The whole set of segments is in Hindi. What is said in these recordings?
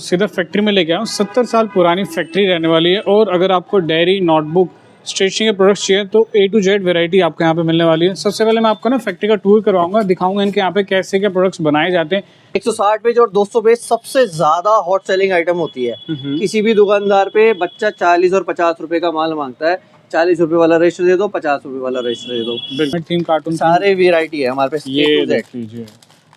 सीधा फैक्ट्री में लेके आया हूँ। 70 साल पुरानी फैक्ट्री रहने वाली है और अगर आपको डायरी, नोटबुक, स्टेशनरी के प्रोडक्ट्स चाहिए तो A to Z वैरायटी आपको यहाँ पे मिलने वाली है। सबसे पहले मैं आपको ना फैक्ट्री का टूर करवाऊंगा, दिखाऊंगा इनके यहाँ पे कैसे क्या प्रोडक्ट्स बनाए जाते हैं। 160 पेज और 200 पेज सबसे ज्यादा हॉट सेलिंग आइटम होती है। किसी भी दुकानदार पे बच्चा 40 और 50 रुपए का माल मांगता है, 40 रुपए वाला रजिस्टर दे दो, 50 रुपए वाला रजिस्टर दे दो। थीम कार्टून सारे वेराइटी है हमारे पास। ये देख लीजिए,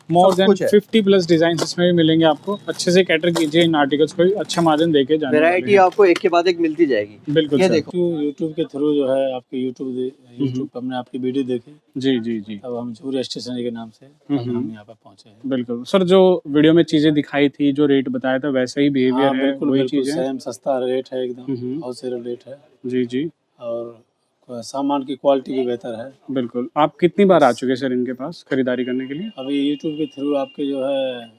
मोर देन 50 प्लस डिजाइन इसमें भी मिलेंगे आपको। अच्छे से कैटर कीजिए इन आर्टिकल्स को, अच्छा मार्जिन देके जाना। वैरायटी आपको एक के बाद एक मिलती जाएगी। बिल्कुल। ये देखो यूट्यूब के थ्रू जो है आपके यूट्यूब पर हमने आपकी वीडियो देखी। जी जी जी। अब हम सूर्य स्टेशनरी के नाम से हम यहाँ पर पहुँचे हैं। बिल्कुल सर, जो वीडियो में चीजें दिखाई थी, जो रेट बताया था वैसा ही बिहेवियर है। बिल्कुल वही बिल्कुल चीज है, सेम सस्ता रेट है, एकदम होलसेल रेट है। जी जी। और सामान की क्वालिटी भी बेहतर है। बिल्कुल। आप कितनी बार आ चुके हैं सर इनके पास खरीदारी करने के लिए? अभी यूट्यूब के थ्रू आपके जो है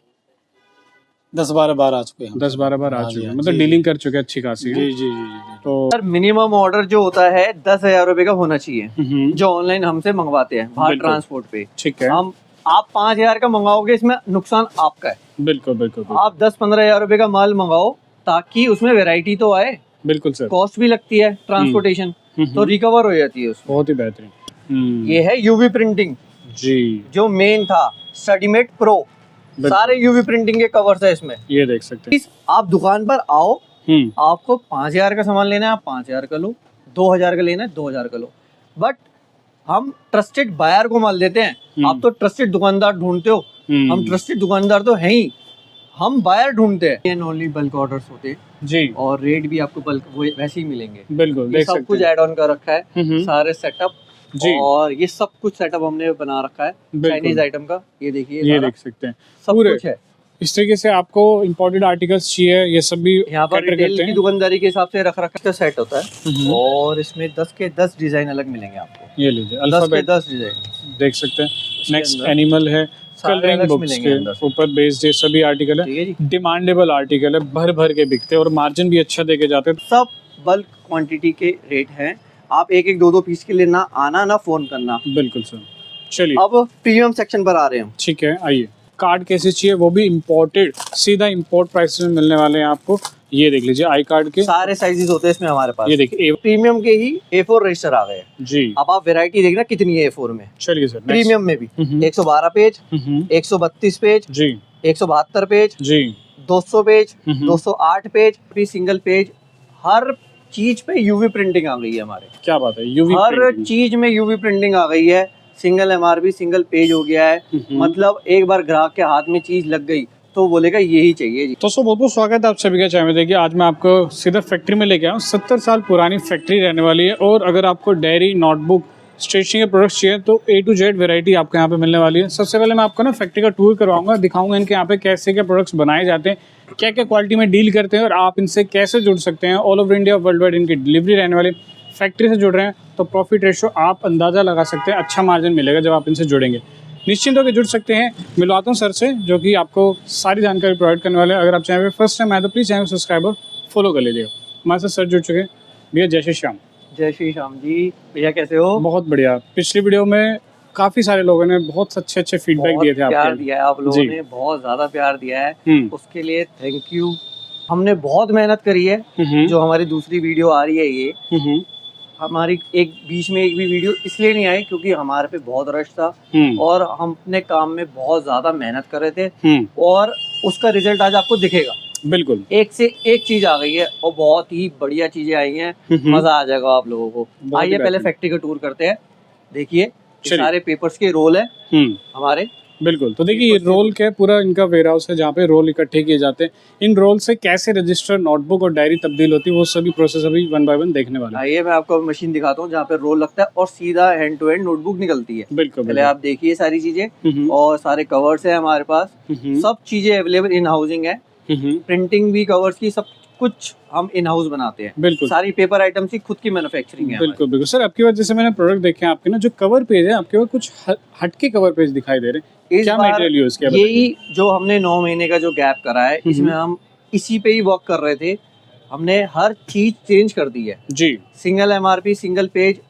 10-12 बार आ चुके हैं। 10-12 बार आ चुके हैं, मतलब डीलिंग कर चुके हैं अच्छी खासी। जी जी जी। तो सर मिनिमम ऑर्डर जो होता है 10,000 रुपए का होना चाहिए, जो ऑनलाइन हमसे मंगवाते हैं बाहर ट्रांसपोर्ट पे। ठीक है। हम आप 5,000 का मंगाओगे, इसमें नुकसान आपका है। बिल्कुल बिल्कुल। आप 10-15 हजार रुपए का माल मंगाओ ताकि उसमें वैरायटी तो आए। बिल्कुल सर। कॉस्ट भी लगती है ट्रांसपोर्टेशन, तो रिकवर हो जाती है उसमें। बहुत ही बेहतरीन। ये है यूवी प्रिंटिंग जी, जो मेन था, स्टडीमेट प्रो। सारे यूवी प्रिंटिंग के कवर्स है इसमें। ये देख सकते हैं। आप दुकान पर आओ, आपको 5,000 का सामान लेना है, आप 5,000 का लो। 2,000 का लेना है, 2,000 का लो। बट हम ट्रस्टेड बायर को माल देते हैं। आप तो ट्रस्टेड दुकानदार ढूंढते हो, हम ट्रस्टेड दुकानदार तो है ही, हम बायर ढूंढते हैं। एंड ओनली बल्क ऑर्डर्स होते हैं जी, और रेट भी आपको बल्क वैसे ही मिलेंगे। बिल्कुल देख सकते सब कुछ हैं। ऐड ऑन कर रखा है, सारे सेटअप जी। और ये सब कुछ सेटअप हमने बना रखा है चाइनीज आइटम का। ये देखिए, ये देख सकते हैं सब पूरे कुछ है। इस तरीके से। आपको इंपोर्टेड आर्टिकल्स चाहिए, ये सब भी यहाँ पर कैटर रिटेल करते की हैं। दुकानदारी के हिसाब से रख रखा का सेट होता है और इसमें 10 के 10 डिजाइन अलग मिलेंगे आपको। ये लीजिए 10 के अल्फाबेट 10 डिजाइन देख सकते हैं। नेक्स्ट अंदर एनिमल है, सारे कलरिंग अलग बुक्स मिलेंगे अंदर के से। ऊपर बेस्ड ये सभी आर्टिकल ठीक है। है जी। डिमांडेबल आर्टिकल है, भर भर के बिकते हैं और मार्जिन भी अच्छा देके जाते हैं। सब बल्क क्वांटिटी के रेट हैं। आप एक एक दो दो पीस के लिए ना आना ना फोन करना। बिल्कुल सर। चलिए अब प्रीमियम सेक्शन पर आ रहे हैं हम। ठीक है, आइए। कार्ड कैसे चाहिए, वो भी इम्पोर्टेड, सीधा इम्पोर्ट प्राइस में मिलने वाले हैं आपको। ये देख लीजिए आई कार्ड के सारे साइजेस होते हैं इसमें हमारे पास। ये देखिए प्रीमियम के ही A4 रजिस्टर आ गए हैं। जी। अब आप वैरायटी देखना कितनी है A4 में। चलिए सर। प्रीमियम में भी 112 पेज, 132 पेज, जी 172 पेज, जी 200 पेज, 208 पेज, भी सिंगल पेज। हर चीज पे यूवी प्रिंटिंग आ गई है हमारे। क्या बात है, यूवी हर चीज में यूवी प्रिंटिंग आ गई है। सिंगल MRP सिंगल पेज हो गया है। मतलब एक बार ग्राहक के हाथ में चीज लग गई तो बोलेगा यही चाहिए जी। दोस्तों बहुत बहुत स्वागत है आप सभी का चाय में। देखिए आज मैं आपको सीधा फैक्ट्री में लेके आया हूँ। 70 साल पुरानी फैक्ट्री रहने वाली है और अगर आपको डायरी, नोटबुक, स्टेशनरी के प्रोडक्ट्स चाहिए तो A to Z वैरायटी आपको यहाँ पे मिलने वाली है। सबसे पहले मैं आपको ना फैक्ट्री का टूर करवाऊंगा, दिखाऊंगा इनके यहाँ पे कैसे क्या प्रोडक्ट्स बनाए जाते हैं, क्या क्या क्वालिटी में डील करते हैं और आप इनसे कैसे जुड़ सकते हैं। All over India, world wide इनकी डिलीवरी रहने वाली। फैक्ट्री से जुड़ रहे हैं तो प्रॉफिट रेशो आप अंदाज़ा लगा सकते हैं, अच्छा मार्जिन मिलेगा जब आप इनसे जुड़ेंगे। निश्चिंत होकर जुड़ सकते हैं। मिलवाता हूँ सर से जो कि आपको सारी जानकारी प्रोवाइड करने वाले हैं। अगर आप चैनल पे फर्स्ट टाइम आए तो प्लीज़ चैनल सब्सक्राइब और फॉलो कर लीजिएगा। हमारे साथ सर जुड़ चुके हैं। भैया जय श्री श्याम। जय श्री श्याम जी। भैया कैसे हो? बहुत बढ़िया। पिछली वीडियो में काफ़ी सारे लोगों ने बहुत अच्छे अच्छे फीडबैक दिए थे। प्यार दिया है आप लोगों ने, बहुत ज़्यादा प्यार दिया है, उसके लिए थैंक यू। हमने बहुत मेहनत करी है। जो हमारी दूसरी वीडियो आ रही है ये हमारी एक बीच में एक भी वीडियो इसलिए नहीं आई क्योंकि हमारे पे बहुत रश था और हम अपने काम में बहुत ज्यादा मेहनत कर रहे थे और उसका रिजल्ट आज आपको दिखेगा। बिल्कुल एक से एक चीज आ गई है और बहुत ही बढ़िया चीजें आई हैं। मजा आ जाएगा आप लोगों को। आइए पहले फैक्ट्री का टूर करते हैं। देखिए सारे पेपर्स के रोल है हमारे। बिल्कुल। तो देखिए ये रोल क्या है, पूरा इनका वेयर हाउस है जहाँ पे रोल इकट्ठे किए जाते हैं। इन रोल से कैसे रजिस्टर, नोटबुक और डायरी तब्दील होती है वो सभी प्रोसेस अभी 1 बाय 1 देखने वाले हैं। आइए मैं आपको मशीन दिखाता हूँ जहाँ पे रोल लगता है और सीधा हैंड टू हैंड नोटबुक निकलती है। बिल्कुल। पहले आप देखिए सारी चीजें और सारे कवर्स है हमारे पास। सब चीजें अवेलेबल इन हाउसिंग है। प्रिंटिंग भी कवर्स की सब कुछ हम इन हाउस बनाते हैं। बिल्कुल। सारी पेपर आइटम्स की खुद की मैन्युफैक्चरिंग है। बिल्कुल बिल्कुल सर। आपकी बात जैसे मैंने प्रोडक्ट देखे हैं आपके ना, जो कवर पेज है आपके पास कुछ हटके कवर पेज दिखाई दे रहे हैं। क्या मटेरियल यूज किया? यही जो हमने 9 महीने का जो गैप करा है इसमें हम इसी पे ही वर्क कर रहे थे। हमने हर चीज चेंज कर दी है जी। सिंगल MRP सिंगल पेज,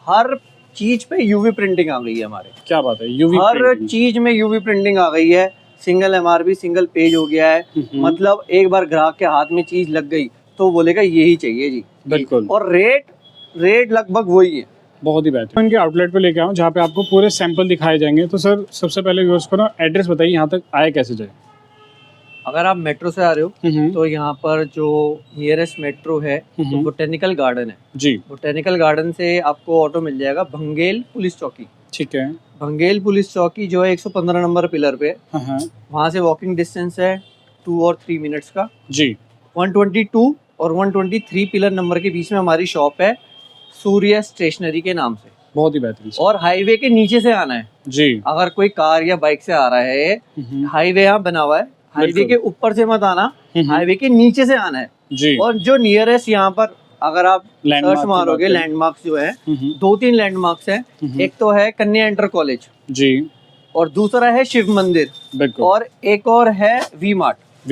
हर चीज पे यूवी प्रिंटिंग आ गई है हमारे। क्या बात है, यूवी हर चीज में यूवी प्रिंटिंग आ गई है। सिंगल MRP सिंगल पेज हो गया है। मतलब एक बार ग्राहक के हाथ में चीज लग गई तो बोलेगा यही चाहिए जी। बिल्कुल। और रेट लगभग वही है। बहुत ही बेहतर। इनके आउटलेट पे लेके आऊँ जहाँ पे आपको पूरे सैंपल दिखाए जाएंगे। तो सर सबसे पहले व्यूअर्स को ना एड्रेस बताइए, यहाँ तक आए कैसे जाए? अगर आप मेट्रो से आ रहे हो तो यहाँ पर जो नियरेस्ट मेट्रो है तो बोटेनिकल गार्डन है जी। बोटेनिकल गार्डन से आपको ऑटो मिल जाएगा भंगेल पुलिस चौकी। ठीक है। भंगेल पुलिस चौकी जो है 115 नंबर पिलर पे, वहाँ से वॉकिंग डिस्टेंस है 2 और 3 मिनट्स का जी। 122 और 123 पिलर नंबर के बीच में हमारी शॉप है, सूर्य स्टेशनरी के नाम से। बहुत ही बेहतरीन। और हाईवे के नीचे से आना है जी। अगर कोई कार या बाइक से आ रहा है, हाईवे यहाँ बना हुआ है, हाईवे के ऊपर से मत आना, हाईवे के नीचे से आना है जी। और जो नियरेस्ट यहाँ पर अगर आप सर्च मारोगे लैंडमार्क्स जो है 2-3 लैंडमार्क्स हैं। एक तो है कन्या इंटर कॉलेज जी, और दूसरा है शिव मंदिर, बिल्कुल, और एक और है वी मार्ट।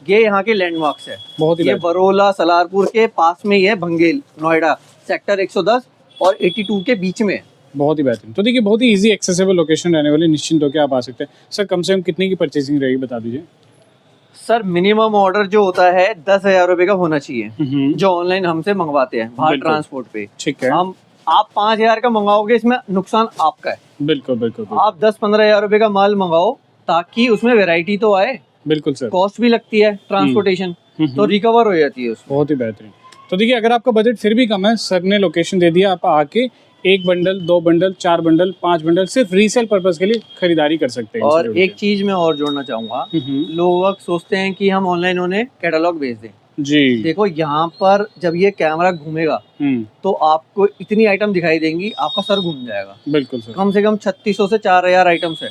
ये यहाँ के लैंडमार्क्स है। बहुत ही ये बरोला सलारपुर के पास में ही है, भंगेल नोएडा सेक्टर 110 और 82 के बीच में। बहुत ही बेहतरीन। तो देखिए बहुत ही इजी एक्सेसिबल लोकेशन रहने वाली, निश्चिंत होकर आप आ सकते हैं। सर कम से कम कितने की परचेसिंग रहेगी बता दीजिए। सर मिनिमम ऑर्डर जो होता है 10,000 रुपए का होना चाहिए, जो ऑनलाइन हमसे मंगवाते हैं बाहर ट्रांसपोर्ट पे। ठीक है। आप 5,000 का मंगाओगे, इसमें नुकसान आपका है। बिल्कुल बिल्कुल। आप 10-15 हजार रुपए का माल मंगाओ ताकि उसमें वैरायटी तो आए। बिल्कुल सर। कॉस्ट भी लगती है ट्रांसपोर्टेशन, तो रिकवर हो जाती है उसमें। बहुत ही बेहतरीन। तो देखिए अगर आपका बजट फिर भी कम है, सर ने लोकेशन दे दिया, आप आके 1 बंडल 2 बंडल 4 बंडल 5 बंडल सिर्फ रीसेल पर्पस के लिए खरीदारी कर सकते हैं। और एक चीज मैं और जोड़ना चाहूंगा, लोग सोचते हैं कि हम ऑनलाइन उन्हें कैटलॉग भेज दें जी। देखो यहाँ पर जब ये कैमरा घूमेगा तो आपको इतनी आइटम दिखाई देंगी, आपका सर घूम जाएगा। बिल्कुल सर। कम से कम 3600 से 4000 आइटम्स है,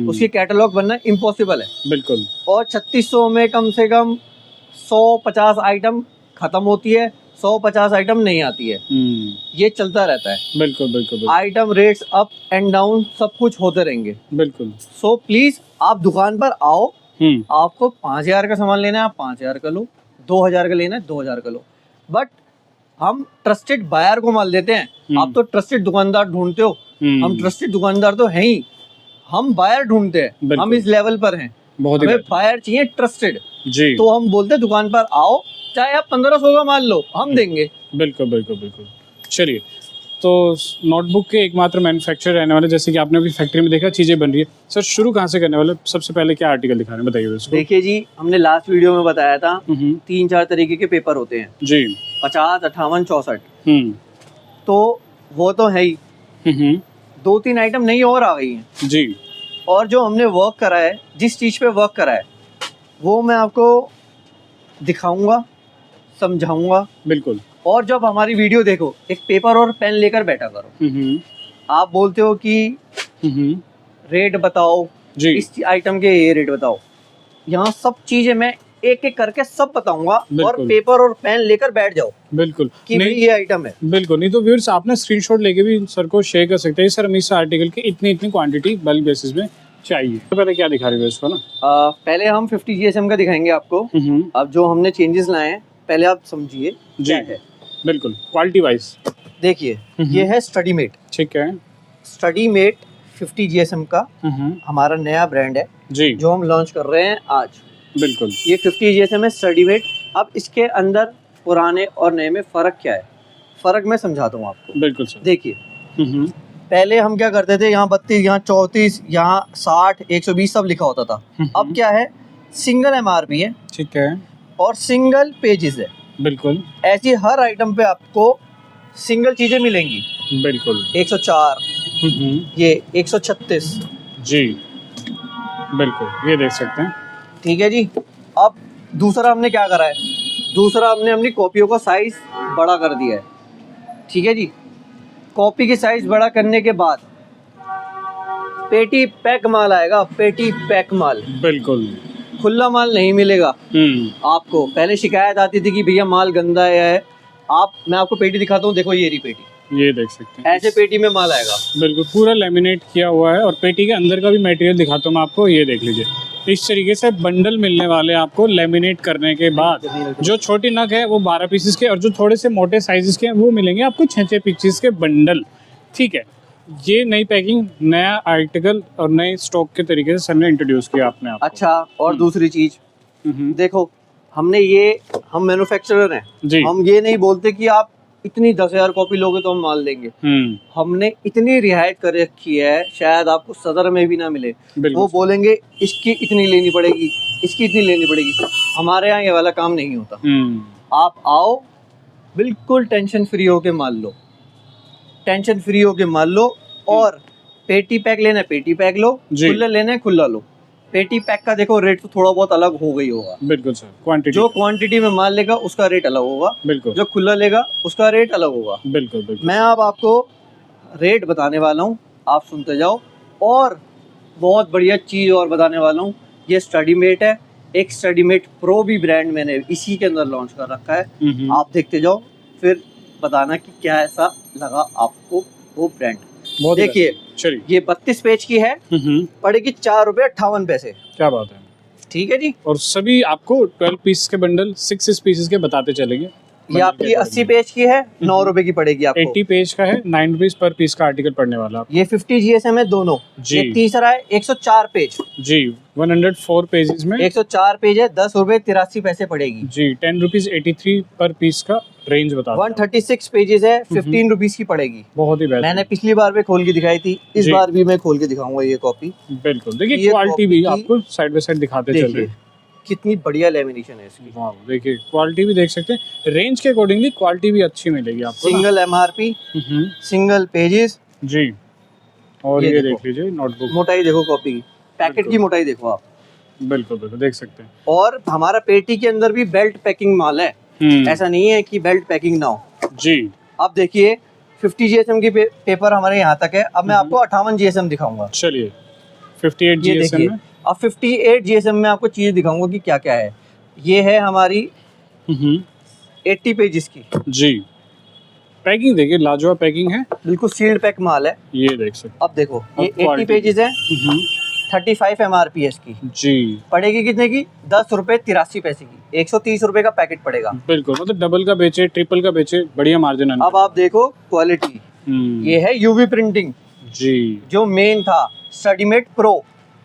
उसकी कैटलॉग बनना इम्पॉसिबल है। बिल्कुल। और 3600 में कम से कम 150 आइटम खत्म होती है, 150 आइटम नहीं आती है। ये चलता रहता है। बिल्कुल बिल्कुल। Item rates up and down सब कुछ होते रहेंगे। बिल्कुल। सो प्लीज आप दुकान पर आओ, आपको 5000 का सामान लेना है आप 5000 का लो, 2000 का लेना है 2000 का लो, बट हम ट्रस्टेड बायर को माल देते हैं। आप तो ट्रस्टेड दुकानदार ढूंढते हो, हम ट्रस्टेड दुकानदार तो हैं ही, हम बायर ढूंढते हैं। हम इस लेवल पर हैं, हमें बायर चाहिए ट्रस्टेड जी। तो हम बोलते हैं दुकान पर आओ, चाहे आप 1500 का माल लो, हम देंगे। बिल्कुल बिल्कुल बिल्कुल। चलिए, तो नोटबुक के एकमात्र मैन्युफैक्चरर रहने वाले, जैसे कि आपने अभी फैक्ट्री में देखा चीज़ें बन रही है, सर शुरू कहाँ से करने वाले? सबसे पहले क्या आर्टिकल दिखा रहे हैं बताइए उसको। देखिए जी, हमने लास्ट वीडियो में बताया था 3-4 तरीके के पेपर होते हैं जी, 50, 58, 64। तो वो तो है ही, 2-3 आइटम नई और आ गई हैं जी। और जो हमने वर्क करा है, जिस चीज़ पे वर्क करा है वो मैं आपको दिखाऊंगा, समझाऊंगा। बिल्कुल। और जब हमारी वीडियो देखो, एक पेपर और पेन लेकर बैठा करो। आप बोलते हो कि रेट बताओ जी, इस आइटम के ये रेट बताओ, यहाँ सब चीजें मैं एक एक करके सब बताऊंगा, और पेपर और पेन लेकर बैठ जाओ। बिल्कुल कि नहीं ये आइटम है। बिल्कुल। नहीं तो व्यूअर्स आप ना स्क्रीनशॉट लेके भी सर को शेयर कर सकते हैं, सर हम इस आर्टिकल की इतनी क्वांटिटी बल्क बेसिस में चाहिए। तो पहले क्या दिखा रही है इसको ना? पहले हम 50 GSM का दिखाएंगे आपको। अब जो हमने चेंजेस लाए हैं पहले आप समझिए क्या है। बिल्कुल। क्वालिटी वाइज देखिए, ये है स्टडी मेट। ठीक है। स्टडी मेट 50 GSM का हमारा नया ब्रांड है जी, जो हम लॉन्च कर रहे हैं आज। बिल्कुल। ये 50 GSM है स्टडी मेट। अब इसके अंदर पुराने और नए में फर्क क्या है, फर्क मैं समझाता हूँ आपको। बिल्कुल सर। देखिए, पहले हम क्या करते थे, यहाँ 32, यहाँ 34, यहाँ 60, 120 सब लिखा होता था। अब क्या है, सिंगल MRP है। ठीक है। और सिंगल पेजेस है। बिल्कुल। ऐसी हर आइटम पे आपको सिंगल चीजें मिलेंगी। बिल्कुल। 104, ये 136 जी। बिल्कुल, ये देख सकते हैं। ठीक है जी। अब दूसरा हमने क्या करा है, दूसरा हमने अपनी कॉपियों का साइज बड़ा कर दिया है। ठीक है जी। कॉपी की साइज बड़ा करने के बाद पेटी पैक माल आएगा, पेटी पैक माल। बिल्कुल। खुला माल नहीं मिलेगा आपको। पहले शिकायत आती थी कि भैया माल गंदा है। मैं आपको पेटी दिखाता हूँ, देखो ये रही पेटी, ये देख सकते हैं। ऐसे पेटी में माल आएगा। बिल्कुल पूरा लेमिनेट किया हुआ है, और पेटी के अंदर का भी मटेरियल दिखाता हूँ मैं आपको, ये देख लीजिए। इस तरीके से बंडल मिलने वाले आपको लेमिनेट करने के बाद। जो छोटी नग है वो 12 पीसेस के, और जो थोड़े से मोटे साइजेस के हैं वो मिलेंगे आपको 6-6 पीसेस के बंडल। ठीक है। ये नई पैकिंग, नया आर्टिकल और नए स्टॉक के तरीके से सर ने इंट्रोड्यूस किया आपने आपको। अच्छा, और दूसरी चीज देखो, हम मैन्युफैक्चरर हैं जी। हम ये नहीं बोलते कि आप इतनी 10,000 कॉपी लोगे तो हम माल देंगे। हमने इतनी रियायत कर रखी है, शायद आपको सदर में भी ना मिले। वो बोलेंगे इसकी इतनी लेनी पड़ेगी, इसकी इतनी लेनी पड़ेगी। हमारे यहाँ ये वाला काम नहीं होता। आप आओ, बिल्कुल टेंशन फ्री होके माल लो, टेंशन फ्री होके माल लो। और पेटी पैक लेना है पेटी पैक लो, खुला लेना है खुला लो। पेटी पैक का देखो रेट तो थोड़ा बहुत अलग हो गई होगा। बिल्कुल सर, क्वांटिटी, जो क्वांटिटी में माल लेगा उसका रेट अलग होगा। बिल्कुल। जो खुला लेगा उसका रेट अलग होगा। बिल्कुल बिल्कुल। मैं अब आपको रेट बताने वाला हूँ, आप सुनते जाओ। और बहुत बढ़िया चीज और बताने वाला हूँ, ये स्टडीमेट है। एक स्टडीमेट प्रो भी ब्रांड मैंने इसी के अंदर लॉन्च कर रखा है। आप देखते जाओ, फिर बताना कि क्या ऐसा लगा आपको वो ब्रांड। देखिए, ये 32 पेज की है, पड़ेगी 4 रुपए 58 पैसे। क्या बात है, ठीक है जी। और सभी आपको 12 पीस के बंडल 6 पीसेस के बताते चलेंगे। ये आपकी 80 पेज की है, 9 रुपए की पड़ेगी आपको। 80 पेज का है, 9 रुपीज पर पीस का आर्टिकल पड़ने वाला। ये 50 GSM है दोनों जी। ये तीसरा है 104 पेज जी, 104 पेजेस में 104 पेज है, 10 रुपए 83 पैसे पड़ेगी जी। 10 रुपीज 83 पर पीस का रेंज बता। 136 पेजेस है, 15 रुपीज की पड़ेगी। बहुत ही बेहतर। मैंने पिछली बार भी खोल के दिखाई थी, इस बार भी मैं खोल के दिखाऊंगा ये कॉपी। बिल्कुल, देखिए क्वालिटी भी आपको साइड बाय साइड दिखाते चल रहे हैं। कितनी बढ़िया लेमिनेशन है इसकी। वाह, देखिए क्वालिटी भी देख सकते हैं, रेंज के अकॉर्डिंगली क्वालिटी भी अच्छी मिलेगी आपको। सिंगल MRP, सिंगल पेजेस जी। और ये देख लीजिए नोटबुक, मोटाई देखो कॉपी की, पैकेट की मोटाई देखो आप। बिल्कुल बिल्कुल देख सकते हैं। और हमारा पेटी के अंदर भी बेल्ट पैकिंग माल है, ऐसा नहीं है कि बेल्ट पैकिंग ना हो जी। अब देखिए 50 GSM की पेपर हमारे यहाँ तक है। अब मैं आपको 58 GSM दिखाऊंगा। चलिए 58 GSM में। अब 58 GSM में आपको चीज दिखाऊंगा कि क्या क्या है। ये है हमारी 80 पेजेस की जी। पैकिंग देखिए, लाजवाब पैकिंग है, बिल्कुल सील्ड पैक माल है। ये देख सकते। अब देखो ये 80 पेजेस है, 35 MRP है इसकी जी। पड़ेगी कितने की? 10 रुपए 83 पैसे की। 130 रुपए का पैकेट पड़ेगा। बिल्कुल, मतलब डबल का बेचे, ट्रिपल का बेचे, बढ़िया मार्जिन है। अब आप देखो क्वालिटी, ये है यूवी प्रिंटिंग जी, जो मेन था स्टडीमेट प्रो।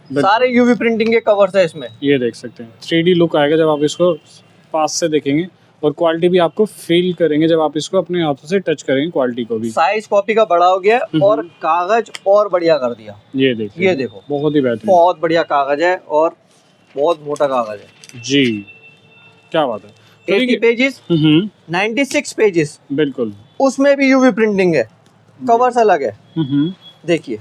सारे यूवी प्रिंटिंग के कवर्स है इसमें, ये देख सकते हैं। 3D लुक आएगा जब आप इसको पास से देखेंगे, और क्वालिटी भी आपको फील करेंगे जब आप इसको अपने हाथों से टच करेंगे क्वालिटी को भी। साइज कॉपी का बड़ा हो गया और कागज और बढ़िया कर दिया। ये देखो बहुत ही बेहतरीन, बहुत बढ़िया कागज है और बहुत मोटा कागज है जी। क्या बात है। 80 पेजेस, 96 पेजेस, बिल्कुल उसमें भी यूवी प्रिंटिंग है, कवर्स अलग है। देखिए,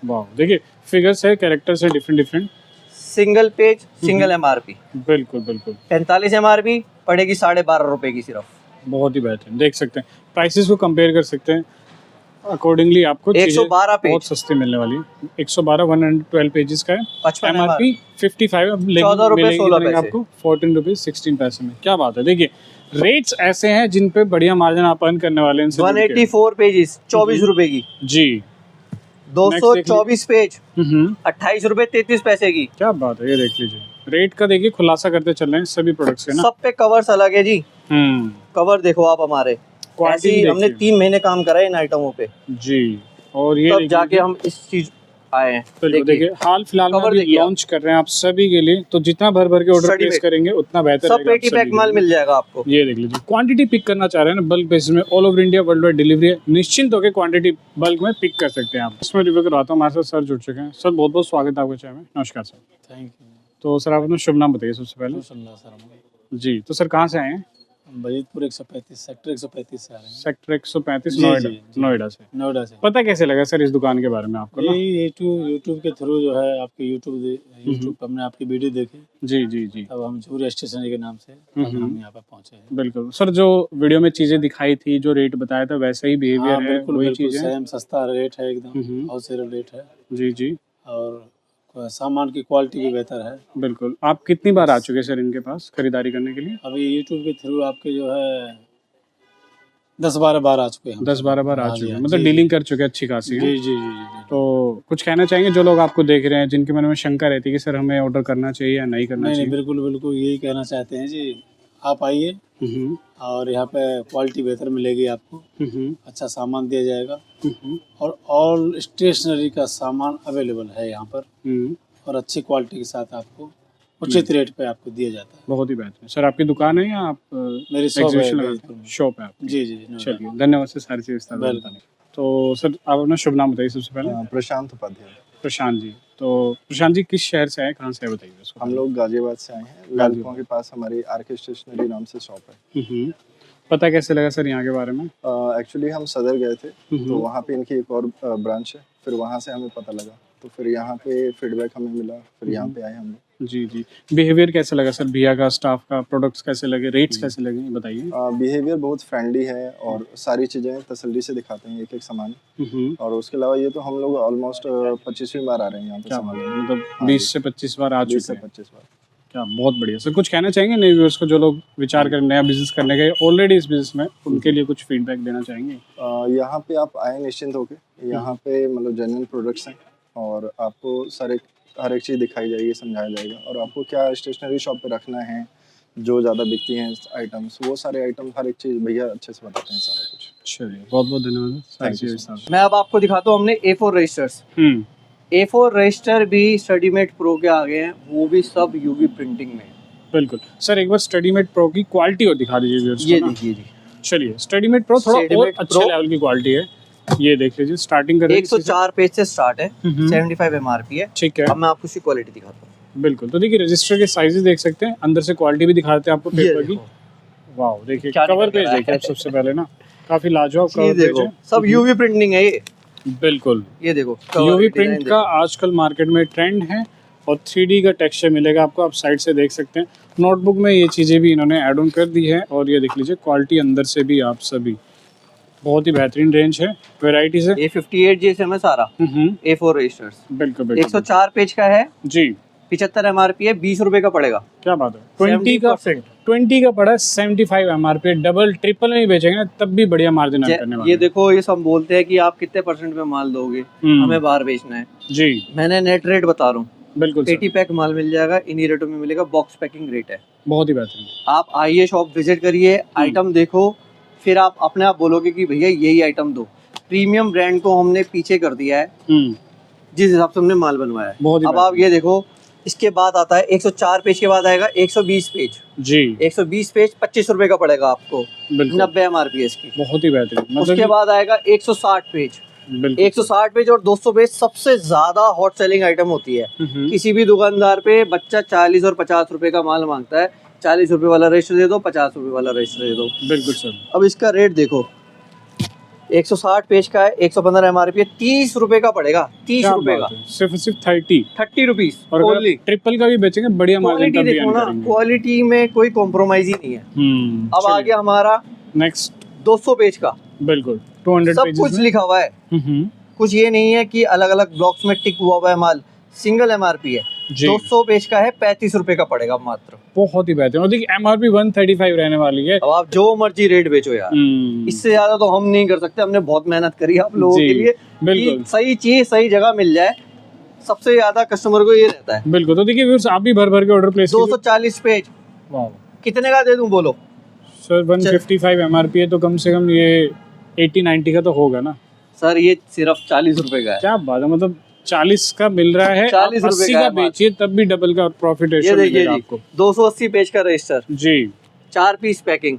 वाह, देखिए फिगर्स है, कैरेक्टर्स है different. Single page, single MRP, बिल्कुल बिल्कुल। 45 MRP पड़ेगी 12.5 रुपए की सिर्फ। बहुत ही बेहतरीन, देख सकते हैं। प्राइसेस को कंपेयर कर सकते हैं, अकॉर्डिंगली आपको 112 पेज बहुत सस्ती मिलने वाली है। 112 112 पेजेस का है, 55 MRP 55, अब 14 रुपए 16 पैसे आपको, 14 रुपीज 16 पैसे में। क्या बात है। देखिए रेट्स ऐसे हैं जिन पे बढ़िया मार्जिन आप अर्न करने वाले हैं। 184 पेजेस 24 रुपए की जी। 224 पेज 28 रुपए 33 पैसे की। क्या बात है, ये देख लीजिए। रेट का देखिए खुलासा करते चल रहे हैं सभी प्रोडक्ट्स के ना। सब पे कवर्स अलग है जी। कवर देखो आप हमारे, ऐसे ही हमने 3 महीने काम करा है इन आइटमों पे जी। और ये तब जाके हम इस चीज आए हैं। देखिए हाल फिलहाल में लॉन्च कर रहे हैं आप सभी के लिए, तो जितना भर के ऑर्डर प्लेस करेंगे उतना बेहतर। सब पेटी पैक माल मिल जाएगा आपको। ये देख लीजिए, क्वांटिटी पिक करना चाह रहे हैं ना बल्क बेसिस में, all over India world wide delivery है, निश्चिंत होकर क्वांटिटी बल्क में पिक कर सकते हैं आप। इसमें रिव्यू करवाता हूँ, हमारे साथ सर जुड़ चुके हैं। सर बहुत बहुत स्वागत है आपके चैनल में। नमस्कार सर। Thank you. तो सर आप अपना शुभ नाम बताइए सबसे पहले। सर जी, तो सर कहाँ से आए हैं? बजीतपुर 135 सेक्टर 135 से आ रहे हैं। सेक्टर 135 नोएडा से। पता कैसे लगा सर इस दुकान के बारे में आपको? यूट्यूब के थ्रू जो है, आपके यूट्यूब पर हमने आपकी वीडियो देखी जी। अब हम जूरी स्टेशनरी के नाम से हम यहाँ पर पहुँचे हैं। बिल्कुल सर, जो वीडियो में चीजें दिखाई थी, जो रेट बताया था, वैसा ही बिहेवियर है? बिल्कुल सेम, सस्ता रेट है एकदम, होलसेल रेट है जी। और सामान की क्वालिटी भी बेहतर है। बिल्कुल। आप कितनी बार आ चुके हैं सर इनके पास खरीदारी करने के लिए? अभी यूट्यूब के थ्रू आपके जो है 10-12 बार आ चुके हैं। 10-12 बार आ चुके हैं, मतलब डीलिंग कर चुके हैं अच्छी खासी। जी। तो कुछ कहना चाहेंगे जो लोग आपको देख रहे हैं, जिनके मन में शंका रहती है कि सर हमें ऑर्डर करना चाहिए या नहीं करना चाहिए? बिल्कुल यही कहना चाहते हैं जी, आप आइए और यहाँ पे क्वालिटी बेहतर मिलेगी आपको, अच्छा सामान दिया जाएगा और ऑल स्टेशनरी का सामान अवेलेबल है यहाँ पर और अच्छी क्वालिटी के साथ आपको उचित रेट पे आपको दिया जाता है। बहुत ही बेहतरीन। सर आपकी दुकान है या आप मेरी शॉप है। शॉप है आपकी? जी जी जी। चलिए, धन्यवाद सर सारी चीज़ विस्तार में बताने। तो सर आप अपना शुभ नाम बताइए सबसे पहले। प्रशांत उपाध्याय। प्रशांत जी, तो प्रशांत जी किस शहर से आए, कहाँ से आए बताइए उसको। हम लोग गाजियाबाद से आए हैं, लाल कुआं के पास हमारी आरके स्टेशनरी नाम से शॉप है। पता कैसे लगा सर यहाँ के बारे में? एक्चुअली हम सदर गए थे तो वहाँ पे इनकी एक और ब्रांच है, फिर वहाँ से हमें पता लगा तो फिर यहाँ पे फीडबैक हमें मिला, फिर यहाँ पे आए हम लोग। जी जी। बिहेवियर कैसा लगा सर भैया का, स्टाफ का, प्रोडक्ट्स कैसे लगे, रेट्स कैसे लगे, बताइए। बिहेवियर बहुत फ्रेंडली है और सारी चीज़ें तसल्ली से दिखाते हैं एक एक सामान। और उसके अलावा ये तो हम लोग ऑलमोस्ट 25वीं बार आ रहे हैं यहाँ पे सामान लेने। मतलब 20 से 25 बार आ चुके हैं। 20 से 25 बार। क्या बहुत बढ़िया सर। कुछ कहना चाहेंगे नए व्यूअर्स को जो लोग विचार कर नया बिजनेस करने के ऑलरेडी इस बिजनेस में, उनके लिए कुछ फीडबैक देना चाहेंगे? यहाँ पे आप आए निश्चिंत होके, यहाँ पे मतलब जेन्युइन प्रोडक्ट्स हैं और आपको हर एक चीज़ दिखाई जाएगी, समझाया जाएगा और आपको क्या स्टेशनरी शॉप पे रखना है, जो ज़्यादा बिकती हैं आइटम्स, वो सारे आइटम हर एक चीज़ भैया अच्छे से बताते हैं सारा कुछ। चलिए, बहुत बहुत धन्यवाद। मैं अब आपको दिखाता हूँ हमने A4 रजिस्टर्स। A4 रजिस्टर भी स्टडीमेट प्रो के आ गए हैं, वो भी सब यूवी प्रिंटिंग में। बिल्कुल सर, एक बार स्टडीमेट प्रो की क्वालिटी और दिखा दीजिए व्यूअर्स को। ये देखिए जी। चलिए, स्टडीमेट प्रो थोड़ा और अच्छे लेवल की क्वालिटी है। ये देख लीजिए, स्टार्टिंग कर 104 पेज से स्टार्ट है, 75 MRP है। ठीक है, अब मैं आपको उसकी क्वालिटी दिखाता हूँ। बिल्कुल। तो देखिए रजिस्टर के साइजेस देख सकते हैं, अंदर से क्वालिटी भी दिखाते हैं आपको पेपर की। वाह, देखिए कवर पेज देखिए आप सबसे पहले ना, काफी लाजवाब कवर पेज है। सब यूवी प्रिंटिंग है ये। बिल्कुल, ये देखो यूवी प्रिंट का आजकल मार्केट में ट्रेंड है और 3D का टेक्सचर मिलेगा आपको, आप साइड से देख सकते हैं। नोटबुक में ये चीज़ें भी इन्होंने ऐड ऑन कर दी है और ये देख लीजिए क्वालिटी अंदर से भी आप सभी, बहुत ही बेहतरीन रेंज है, वैरायटीज है। A58 GSM है सारा, A4 रजिस्टर्स। बिल्कुल 104 पेज का है जी, 75 MRP है, 20 रुपए का पड़ेगा। क्या बात है। 20 का पड़ा 75 MRP, डबल ट्रिपल में बेचेंगे ना तब भी बढ़िया मार्जिन करने वाले। ये देखो, ये सब बोलते हैं कि आप कितने % में माल दोगे, हमें बाहर बेचना है जी। मैंने नेट रेट बता रहा हूँ, बिल्कुल 80 पैक माल मिल जाएगा, इन्हीं रेटों में मिलेगा, बॉक्स पैकिंग रेट है। बहुत ही बेहतरीन। आप आइए, शॉप विजिट करिए, आइटम देखो, फिर आप अपने आप बोलोगे कि भैया यही आइटम दो। प्रीमियम ब्रांड को हमने पीछे कर दिया है जिस हिसाब से हमने माल बनवाया है। अब आप ये देखो, इसके बाद आता है 104 पेज के बाद आएगा 120 पेज जी। 120 पेज 25 रुपए का पड़ेगा आपको, 90 MRP इसकी। बहुत ही बेहतरीन। उसके बाद आएगा 160 पेज, 160 पेज और 200 पेज सबसे ज्यादा हॉट सेलिंग आइटम होती है। किसी भी दुकानदार पे बच्चा 40 और 50 रुपए का माल मांगता है, 40 रुपए वाला रजिस्टर दे दो, 50 रुपए वाला रजिस्टर दे दो। बिल्कुल सर। अब इसका रेट देखो, 160 पेज का है, 115 MRP है, 30 रुपए का पड़ेगा, 30 रुपए का, सिर्फ 30 रुपीज। और ट्रिपल का भी बेचेंगे, बढ़िया मार्जिन का भी देखो ना, क्वालिटी में कोई कॉम्प्रोमाइज ही नहीं है। अब आ गया हमारा नेक्स्ट 200 पेज का, बिल्कुल 200 सब कुछ लिखा हुआ है, कुछ ये नहीं है कि अलग अलग ब्लॉक्स में टिक हुआ हुआ है माल, सिंगल MRP है। 200 पेज का है, 35 रुपए का पड़ेगा मात्र। बहुत ही बेहतरीन। और देखिए MRP 135 रहने वाली है। अब आप जो मर्जी रेट बेचो यार, इससे ज्यादा तो हम नहीं कर सकते। हमने बहुत मेहनत करी आप लोगों के लिए, बिल्कुल सही चीज सही जगह मिल जाए, सबसे ज्यादा कस्टमर को ये रहता है। बिल्कुल। तो देखिए व्यूअर्स, आप भी भर भर के ऑर्डर प्लेस 240 पेज, कितने का दे दूं बोलो सर? 155 MRP है तो कम से कम ये 80-90 का तो होगा ना सर? ये सिर्फ 40 रुपए का है। क्या बात है, मतलब 40 का मिल रहा है, 80 का बेचिए तब भी डबल का प्रॉफिट मिलेगा आपको। 280 पेज का रजिस्टर जी, 4 पीस पैकिंग,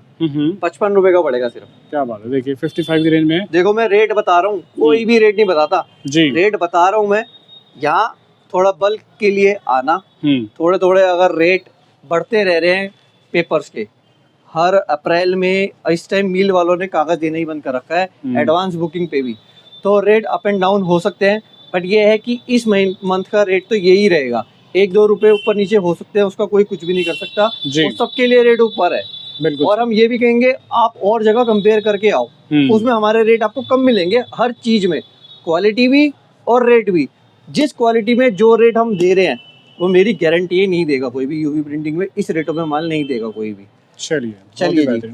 55 रुपए का पड़ेगा सिर्फ। क्या बात है। देखिए 55 की रेंज में। देखो मैं रेट बता रहा हूँ, कोई भी रेट नहीं बताता जी, रेट बता रहा हूँ मैं। यहाँ थोड़ा बल्क के लिए आना, थोड़े थोड़े अगर रेट बढ़ते रह रहे हैं पेपर्स के, हर अप्रैल में इस टाइम मिल वालों ने कागज देना ही बंद कर रखा है, एडवांस बुकिंग पे भी, तो रेट अप एंड डाउन हो सकते हैं। बट ये है कि इस मंथ का रेट तो यही रहेगा, 1-2 रुपए ऊपर नीचे हो सकते हैं, उसका कोई कुछ भी नहीं कर सकता, और सबके लिए रेट ऊपर है। बिल्कुल। और हम ये भी कहेंगे आप और जगह कंपेयर करके आओ, उसमें हमारे रेट आपको कम मिलेंगे हर चीज में, क्वालिटी भी और रेट भी। जिस क्वालिटी में जो रेट हम दे रहे हैं वो मेरी गारंटी है नहीं देगा कोई भी, यूवी प्रिंटिंग में इस रेटों में माल नहीं देगा कोई भी। चलिए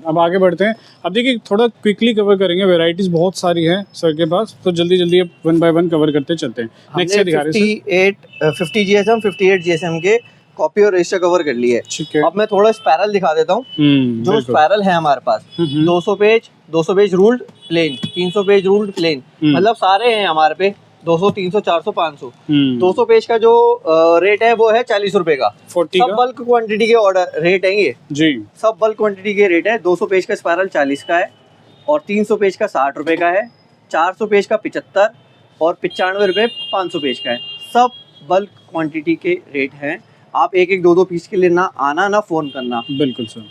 अब आगे बढ़ते हैं। अब देखिए थोड़ा क्विकली कवर करेंगे, वैरायटीज बहुत सारी हैं सर के पास, तो जल्दी जल्दी अब 1 बाय 1 कवर करते चलते हैं। नेक्स्ट से दिखा रहे हैं 50 GSM 58 GSM के कॉपी और रजिस्टर कवर कर ली है। ठीक है। अब मैं थोड़ा स्पाइरल दिखा देता हूँ। जो बिल्कुल। स्पाइरल है हमारे पास 200 page ruled plain, 300 page ruled plain, मतलब सारे हैं हमारे पे 200, 300, 400, 500। 200 पेज का जो रेट है वो है 40 रुपए का। 40 सब का बल्क क्वांटिटी के ऑर्डर रेट है ये, जी। सब बल्क क्वांटिटी के रेट है। 200 पेज का स्पाइरल 40 का है और 300 पेज का 60 रुपए का है, 400 पेज का 75 और 95 रुपए 500 पेज का है। सब बल्क क्वांटिटी के रेट हैं। आप एक एक दो दो पीस के लिए ना आना ना फोन करना। बिल्कुल सर।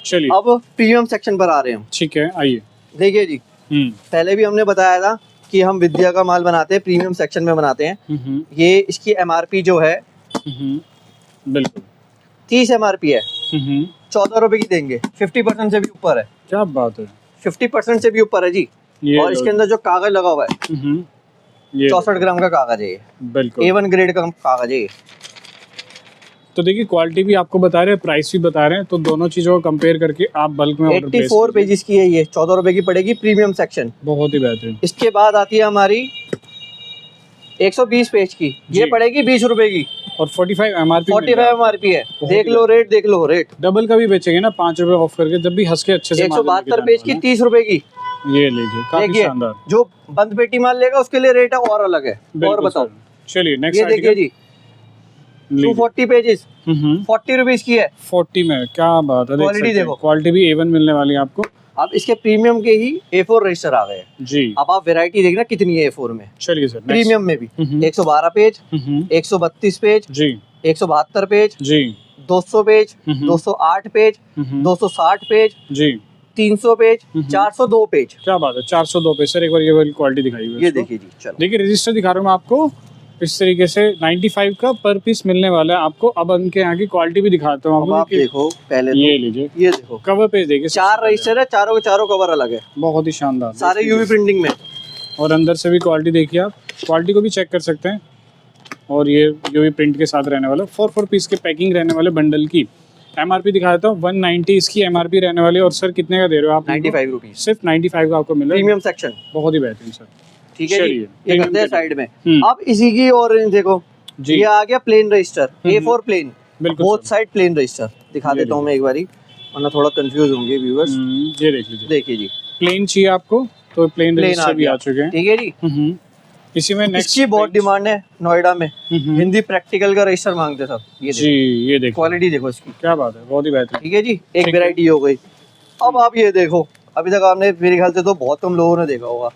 चलिए अब प्रीमियम सेक्शन पर आ रहे हैं हम। ठीक है, आइए। देखिए जी, पहले भी हमने बताया था कि हम विद्या का माल बनाते हैं, प्रीमियम सेक्शन में बनाते हैं। ये इसकी MRP जो है बिल्कुल 30 MRP है, 14 रुपए की देंगे। 50% से भी ऊपर है, क्या बात है। 50% से भी ऊपर है जी। ये और इसके अंदर जो कागज लगा हुआ है ये 64 ग्राम का कागज है ये, बिल्कुल A1 ग्रेड का कागज है ये। तो देखिए क्वालिटी भी आपको बता रहे हैं, प्राइस भी बता रहे हैं, तो दोनों चीजों को कंपेयर करके आप बल्क में ऑर्डर प्लेस 84 पेजेस की है ये, 14 रुपए की पड़ेगी प्रीमियम सेक्शन। बहुत ही बेहतरीन। इसके बाद आती है हमारी 120 पेज की, ये जी। पड़ेगी 20 रुपए की और 45 MRP 45 MRP है। बहुत देख ही लो रेट, देख लो रेट। डबल का भी बेचेंगे ना 5 रुपए ऑफ करके, जब भी हंस के अच्छे से 172 पेज की 30 रुपए की। ये लीजिए, काफी देखिए, शानदार। जो बंद पेटी माल लेगा उसके लिए रेट और अलग है। और बिल्कुल बताओ, सर। चलिए ये नेक्स्ट देखिए जी 240 पेजेस 40 रुपीज की है। 40 में क्या बात है। क्वालिटी देखो, क्वालिटी भी A1 मिलने वाली है आपको। अब इसके प्रीमियम के ही A4 रजिस्टर आ गए हैं। जी। अब आप वैरायटी देखना कितनी है A4 में। चलिए सर प्रीमियम में भी 112 पेज, 132 पेज, जी 172 पेज, जी 200 पेज, 208 पेज, 260 पेज, जी 300 पेज, 402 पेज। क्या बात है। 402 पे सर, एक बार ये वाली क्वालिटी दिखाई हुई है ये इसको। देखिए जी, चलो देखिए रजिस्टर दिखा रहा हूँ मैं आपको इस तरीके से 95 का पर पीस मिलने वाला है आपको। अब उनके यहाँ की क्वालिटी भी दिखाता हूँ अब आप आपको। देखो पहले तो ये लीजिए, ये देखो कवर पेज देखिए, 4 रजिस्टर है, चारों के चारों कवर अलग है, बहुत ही शानदार, सारे यूवी प्रिंटिंग में। और अंदर से भी क्वालिटी देखिए, आप क्वालिटी को भी चेक कर सकते हैं। और ये यूवी प्रिंट के साथ रहने वाला 4 पीस के पैकिंग रहने वाले बंडल की। MRP दिखा देता हूँ 190 इसकी MRP रहने वाली है। और सर कितने का दे रहे हो आप? 95 रुपीज सिर्फ 95 का आपको मिल रहा है। प्रीमियम सेक्शन, बहुत ही बेहतरीन सर। ठीक है जी। चलिए, ये premium करते हैं के साइड में। हम्म। अब इसी की ऑरेंज देखो जी। ये आ गया प्लेन रजिस्टर, A4 प्लेन, बिल्कुल both sir. Side plain register दिखा ये देता हूँ मैं एक बारी, वरना थोड़ा कंफ्यूज होंगे व्यूअर्स। ये देख लीजिए, देखिए जी, प्लेन चाहिए आपको तो प्लेन प्लेन रजिस्टर भी गया। आ चुके हैं। ठीक है जी। इसी में नेक्स्ट इसकी बहुत डिमांड है नोएडा में, हिंदी प्रैक्टिकल का रजिस्टर मांगते सब। ये जी, ये देखो क्वालिटी देखो इसकी, क्या बात है, बहुत ही बेहतरीन। ठीक है जी। एक ठीक है। वेरायटी हो गई। अब आप ये देखो, अभी तक आपने मेरे ख्याल से तो बहुत कम लोगों ने देखा होगा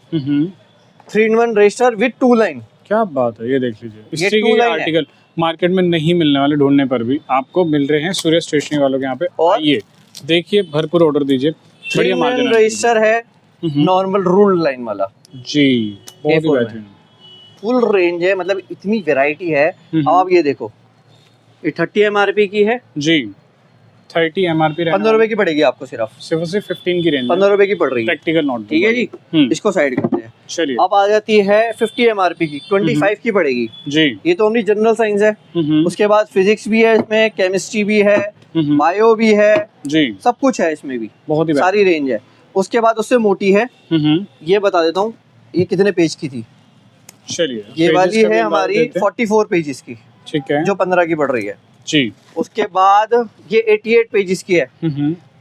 3-in-1 रजिस्टर विद 2 लाइन। क्या बात है, ये देख लीजिए। ये इसी 2 के लाइन है। आर्टिकल मार्केट में नहीं मिलने वाले, ढूंढने पर भी आपको मिल रहे हैं सूर्य स्टेशनरी वालों के यहाँ पे। और आइए देखिए, भरपूर ऑर्डर दीजिए, बढ़िया 3-in-1 मार्जिन रजिस्टर है, नॉर्मल रूल्ड लाइन वाला, जी, बहुत ही A4 में। बेहतरीन। फुल रेंज है, मतलब इतनी वैरायटी है। अब आप ये देखो, ये 30 MRP की है, जी 30 MRP 15 रुपए की पड़ेगी आपको सिर्फ, सिर्फ 15 की रेंज 15 रुपए की पड़ रही है। Practical note. ठीक है जी, इसको साइड करते हैं। चलिए अब आ जाती है 50 MRP की, 25 की पड़ेगी। जी। ये तो अपनी जनरल साइंस है। उसके बाद फिजिक्स भी है इसमें, केमिस्ट्री भी है, बायो भी है, जी सब कुछ है इसमें भी, बहुत ही सारी रेंज है। उसके बाद उससे मोटी है, ये बता देता हूँ ये कितने पेज की थी। चलिए, ये pages वाली का भी है बात हमारी करते हैं। 44 पेजेस की, ठीक है जो 15 की पड़ रही है। जी। उसके बाद ये 88 पेजेस की है,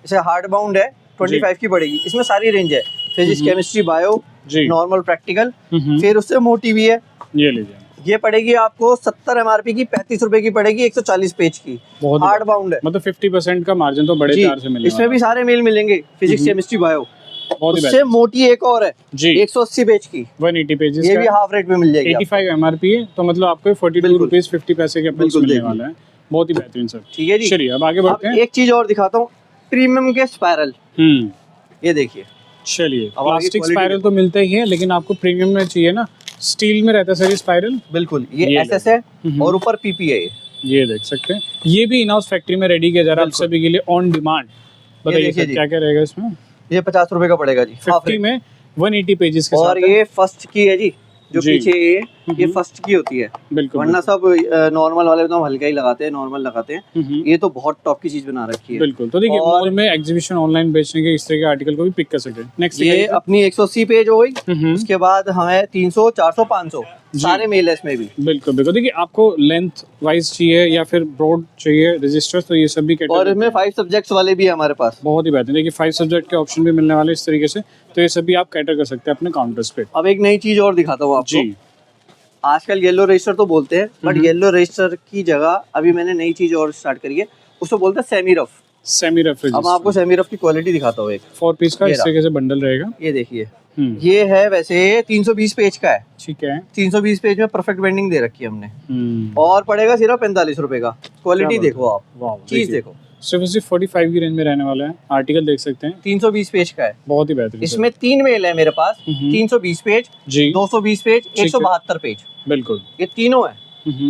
इसे हार्ड बाउंड है, 25 की पड़ेगी। इसमें सारी रेंज है, फिजिक्स, केमिस्ट्री, बायो, जी। Normal, practical. फिर उससे मोटी भी है, ये लीजिए, ये पड़ेगी आपको 70 MRP की, 35 रुपए की पड़ेगी, 140 पेज की, बहुत हार्ड बाउंड है। मतलब 50% का मार्जिन तो बड़े जी, प्यार से मिलने इसमें भी सारे मेल मिलेंगे, फिजिक्स, केमिस्ट्री, बायो। बहुत ही उससे मोटी एक और है जी, 180 पेज की, 180 पेजेस ये भी का हाफ रेट में मिल जाएगी आपको। 85 MRP है, तो मतलब आपको 42 बिल्कुल। रुपीस 50 पैसे के अप्रोक्स बिल्कुल, मिलने देखिए। वाला है। बहुत ही बेहतरीन सर। ठीक है जी। चलिए अब आगे अब बढ़ते हैं। एक चीज और दिखाता हूँ, प्रीमियम के स्पाइरल, ये देखिए। चलिए, अब आगे प्लास्टिक quality स्पाइरल तो मिलता ही है, लेकिन आपको प्रीमियम में चाहिए ना, स्टील में रहता है सर ये स्पाइरल। बिल्कुल, ये ये SS है और ऊपर PP है। ये देख सकते हैं, ये भी इन हाउस फैक्ट्री में रेडी किया जा रहा है आप बिल्कुल। सभी के लिए ऑन डिमांड। बताइए देखिए सर जी। क्या क्या रहेगा इसमें? ये 50 रुपए का पड़ेगा जी, हाफ 50 रेट। में 180 पेजेस के और साथ है। ये फर्स्ट की है जी, जो जी। पीछे ये ये फर्स्ट की होती है, बिल्कुल, वरना सब नॉर्मल वाले तो हम हल्का ही लगाते हैं, नॉर्मल लगाते हैं। ये तो बहुत टॉप की चीज बना रखी है। बिल्कुल। तो देखिए और- मॉल में एग्जीबिशन ऑनलाइन बेचने के इस तरह के आर्टिकल को भी पिक कर सकते हैं। नेक्स्ट ये अपनी 180 पेज हो गई, हम्म, उसके बाद हमें 300, 400, 500 सारे मेल है इसमें भी। बिल्कुल बिल्कुल। देखिए आपको लेंथ वाइज चाहिए या फिर ब्रॉड चाहिए रजिस्टर्स, तो ये सब भी और कैटेगरी इसमें 5 सब्जेक्ट्स वाले भी है हमारे पास। बहुत ही बेहतरीन। देखिए 5 सब्जेक्ट के ऑप्शन भी मिलने वाले इस तरीके से, तो ये सब भी आप कैटर कर सकते हैं अपने काउंटर्स पे। अब एक नई चीज और दिखाता हूँ आपको। जी आजकल येलो रजिस्टर तो बोलते हैं, बट येलो रजिस्टर की जगह अभी मैंने नई चीज और स्टार्ट करी है, उसको बोलते हैं सेमी रफ। सेमी रफ अब मैं आपको सेमी रफ की क्वालिटी दिखाता हूँ। एक 4 पीस का ये इस रहा। तरीके से बंडल रहेगा। ये देखिए, हम्म, ये है वैसे 320 पेज का है। ठीक है। 320 पेज में परफेक्ट बेंडिंग दे रखी है हमने, हम्म, और पड़ेगा सिर्फ 45 रुपए का। क्वालिटी क्या बात देखो आप, वाह, चीज देखिए। देखो। सिर्फ 45 की रेंज में रहने वाला है। आर्टिकल देख सकते हैं, 320 पेज का है। बहुत ही बेहतरीन। इसमें 3 मेल है मेरे पास, 320 पेज, जी 220 पेज, है। 172 पेज, बिल्कुल। ये तीनों है।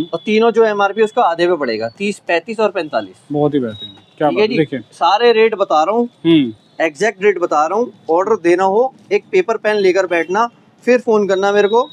और तीनों जो एमआरपी उसका आधे पे पड़ेगा, 30, 35 और 45। बहुत ही बेहतरीन। क्या ठीक है बात जी, देखिए। सारे रेट बता रहा हूँ, एग्जैक्ट रेट बता रहा हूँ। ऑर्डर देना हो, एक पेपर पेन लेकर बैठना, फिर फोन करना मेरे को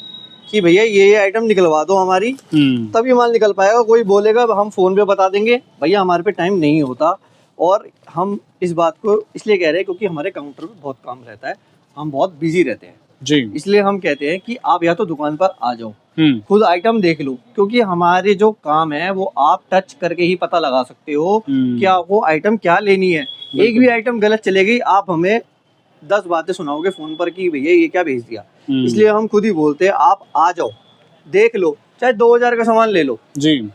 कि भैया ये आइटम निकलवा दो हमारी, तभी माल निकल पाएगा। कोई बोलेगा हम फोन पे बता देंगे, भैया हमारे पे टाइम नहीं होता। और हम इस बात को इसलिए कह रहे हैं क्योंकि हमारे काउंटर पे बहुत काम रहता है, हम बहुत बिजी रहते हैं, जी इसलिए हम कहते हैं कि आप या तो दुकान पर आ जाओ, हम्म, खुद आइटम देख लो, क्योंकि हमारे जो काम है वो आप टच करके ही पता लगा सकते हो कि आपको आइटम क्या लेनी है। एक भी आइटम गलत चले गई, आप हमें 10 बातें सुनाओगे फोन पर कि भैया ये क्या भेज दिया। इसलिए हम खुद ही बोलते हैं आप आ जाओ, देख लो, चाहे 2000 का सामान ले लो, जी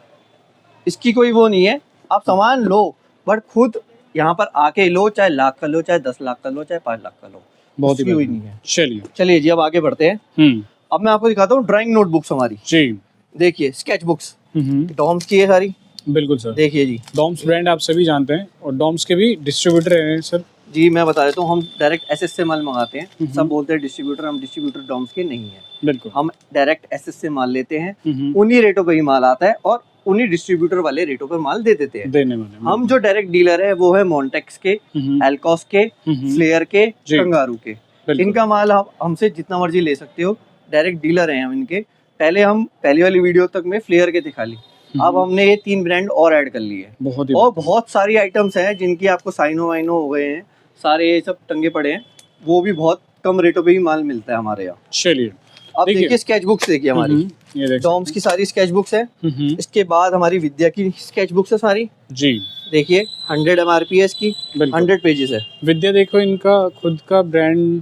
इसकी कोई वो नहीं है। आप सामान लो, बट खुद यहाँ पर आके लो, चाहे लाख का लो, चाहे 10 लाख का लो, चाहे 5 लाख का लो, बहुत ही उसकी कोई बेहतरीन। नहीं है। चलिए। चलिए जी, अब आगे बढ़ते हैं। अब मैं आपको दिखाता हूँ ड्राइंग नोटबुक्स हमारी। जी देखिए स्केच बुक्स, डॉम्स की है सारी, बिल्कुल सर। देखिए जी। डॉम्स ब्रांड आप सभी जानते हैं, और डॉम्स के भी डिस्ट्रीब्यूटर हैं सर। जी मैं बता देता हूँ, हम डायरेक्ट एसएस से माल मंगाते हैं। सब बोलते हैं डिस्ट्रीब्यूटर, हम डिस्ट्रीब्यूटर डॉम्स के नहीं है, बिल्कुल। हम डायरेक्ट एसएस से माल लेते हैं। उन्हीं रेटों पे ही माल आता है और उन्हीं डिस्ट्रीब्यूटर वाले रेटों पे माल दे देते हैं। देने वाले हम जो डायरेक्ट डीलर है वो है मॉन्टेक्स के, एल्कॉस के, फ्लेयर के, जी। कंगारू के। बिल्कुल। इनका माल आप हमसे जितना मर्जी ले सकते हो, डायरेक्ट डीलर हैं हम इनके। हम पहली वाली वीडियो तक में फ्लेयर के दिखा ली, अब हमने ये 3 ब्रांड और ऐड कर लिए। बहुत ही और बहुत सारी आइटम्स हैं जिनकी आपको साइनो वाइनो हो गए हैं, सारे ये सब टंगे पड़े हैं, वो भी बहुत कम रेटों पे ही माल मिलता है हमारे यहाँ। चलिए। अब देखिए। देखिए स्केच बुक्स देखिए हमारी, ये देख डॉम्स की सारी स्केच बुक्स है। हम्म, इसके बाद हमारी विद्या की स्केच बुक्स है सारी, जी देखिए 100 MRP है इसकी, बिल्कुल। 100 पेजेस है। विद्या देखो, इनका खुद का ब्रांड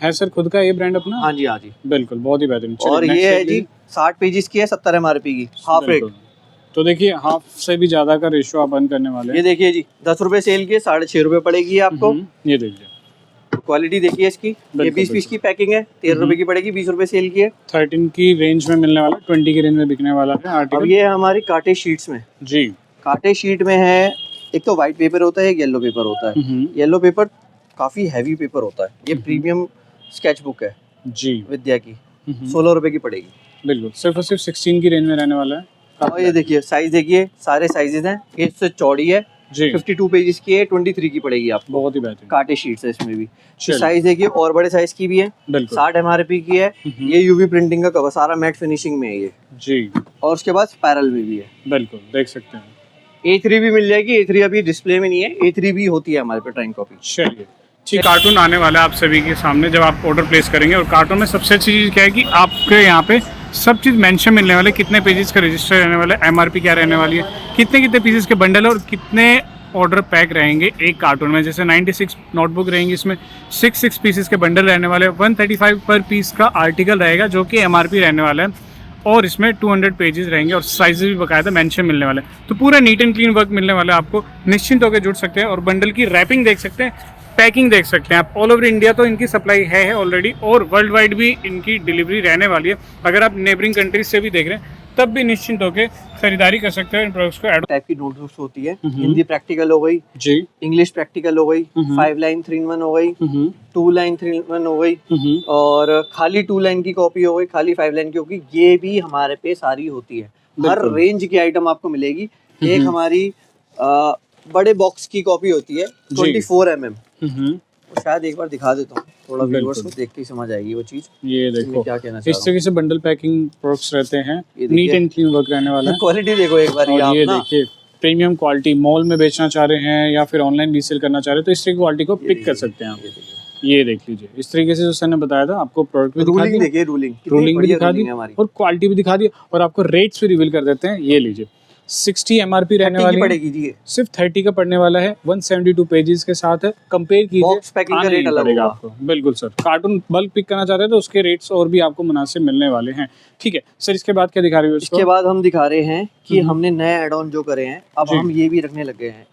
है सर, खुद का ये ब्रांड अपना। हाँ जी, हाँ जी। बिल्कुल, बहुत ही बेहतरीन। चलिए, और next ये है देखिए। जी 60 पेजेस की है, 70 MRP की, हाफ रेट। बिल्कुल। तो देखिए हाफ से भी ज्यादा का रेशियो आप अर्न करने वाले ये हैं। देखिए जी, 10 रुपए सेल की, 6.5 रुपए पड़ेगी आपको। ये देखिए क्वालिटी देखिए इसकी, ये बिल्कुल, 20 पीस की पैकिंग है, 13 रुपए की पड़ेगी, 20 रुपए सेल की है। 13 की रेंज में मिलने वाला, 20 की रेंज में बिकने वाला है अब आर्टिकल। ये है हमारी कांटे शीट्स में। जी कांटे शीट में है, एक तो व्हाइट पेपर होता है, एक येलो पेपर होता है। येलो पेपर काफी हैवी पेपर होता है। ये प्रीमियम स्केच बुक है जी विद्या की, 16 रुपए की पड़ेगी। बिल्कुल। सिर्फ और सिर्फ 16 की रेंज में रहने वाला है। और ये देखिए साइज, देखिए सारे साइजेस हैं, ये इससे चौड़ी है, जी 52 पेजेस की है, 23 की पड़ेगी आपको। बहुत ही बेहतरीन। कांटे शीट्स है इसमें भी। चलिए। साइज देखिए और बड़े साइज की भी है, बिल्कुल 60 MRP की है। ये यूवी प्रिंटिंग का कवर, सारा मैट फिनिशिंग में है ये। जी और उसके बाद स्पाइरल में भी है। बिल्कुल, देख सकते हैं। A3 भी मिल जाएगी, A3 अभी डिस्प्ले में नहीं है, A3 भी होती है हमारे पे ड्राइंग कॉपी। चलिए ठीक, कार्टून आने वाला है आप सभी के सामने जब आप ऑर्डर प्लेस करेंगे। और कार्टून में सबसे अच्छी चीज़ क्या है कि आपके यहाँ पे सब चीज़ मेंशन मिलने वाले, कितने पेजेस का रजिस्टर रहने वाला है, MRP क्या रहने वाली है, कितने कितने पीसेस के बंडल है, और कितने ऑर्डर पैक रहेंगे एक कार्टून में। जैसे 96 नोटबुक रहेंगी, इसमें 6 पीसेस के बंडल रहने वाले, 135 पर पीस का आर्टिकल रहेगा जो कि MRP रहने वाला है, और इसमें 200 पेजेस रहेंगे और साइज भी बकायदा मेंशन मिलने वाले हैं। तो पूरा नीट एंड क्लीन वर्क मिलने वाला है आपको, निश्चिंत होकर जुड़ सकते हैं। और बंडल की रैपिंग देख सकते हैं, पैकिंग देख सकते हैं आप। ऑल ओवर इंडिया तो इनकी सप्लाई है ऑलरेडी, और वर्ल्ड वाइड भी इनकी डिलीवरी रहने वाली है। अगर आप नेबरिंग कंट्रीज से भी देख रहे हैं तब भी निश्चिंत होकर खरीदारी कर सकते हैं इन प्रोडक्ट्स को। टाइप की नोटबुक्स होती है, हिंदी प्रैक्टिकल हो गई, जी इंग्लिश प्रैक्टिकल हो गई, 5 लाइन 3-in-1 हो गई, 2 लाइन 3-in-1 हो गई, और खाली 2 लाइन की कॉपी हो गई, खाली 5 लाइन की होगी। ये भी हमारे पे सारी होती है, हर रेंज की आइटम आपको मिलेगी। एक हमारी बड़े बॉक्स की कॉपी होती है 24 mm, शायद एक बार दिखा देता हूँ। थोड़ा व्यूअर्स को बिल्कुल। देख के ही समझ आएगी वो चीज ये देखो क्या कहना चाह इस रहा तरीके से बंडल पैकिंग प्रोडक्ट्स रहते हैं, ये देखिए। नीट एंड क्लीन वर्क रहने वाला है। हूँ। क्वालिटी देखो एक बार और आप ये ना, देखिए प्रीमियम क्वालिटी, मॉल में बेचना चाह रहे हैं या फिर ऑनलाइन रीसेल करना चाह रहे हैं तो इस तरीके की क्वालिटी को पिक कर सकते हैं आप। ये देखिए। ये देख लीजिए इस तरीके से जो सर ने बताया था, आपको प्रोडक्ट भी दिखा रूलिंग दिया, देखिए, रूलिंग रूलिंग भी दिखा दी है हमारी। और क्वालिटी भी दिखा दी और आपको रेट्स भी रिवील कर देते हैं। ये लीजिए 60 MRP रहने 30 वाली की है, पड़ेगी जी ये। सिर्फ 30 का पड़ने वाला है, 172 पेजेस के साथ है। कंपेयर कीजिए, बॉक्स पैकिंग का आने रेट नहीं अलग पड़ेगा होगा। आपको। बिल्कुल सर, कार्टून बल्क पिक करना चाहते हैं तो उसके रेट्स और भी आपको मुनासिब मिलने वाले हैं। ठीक है सर, इसके बाद क्या दिखा रही हो इसके बाद हम दिखा रहे हैं कि हम्म। हमने नए एड ऑन जो करे हैं, अब जी। हम ये भी रखने लगे हैं।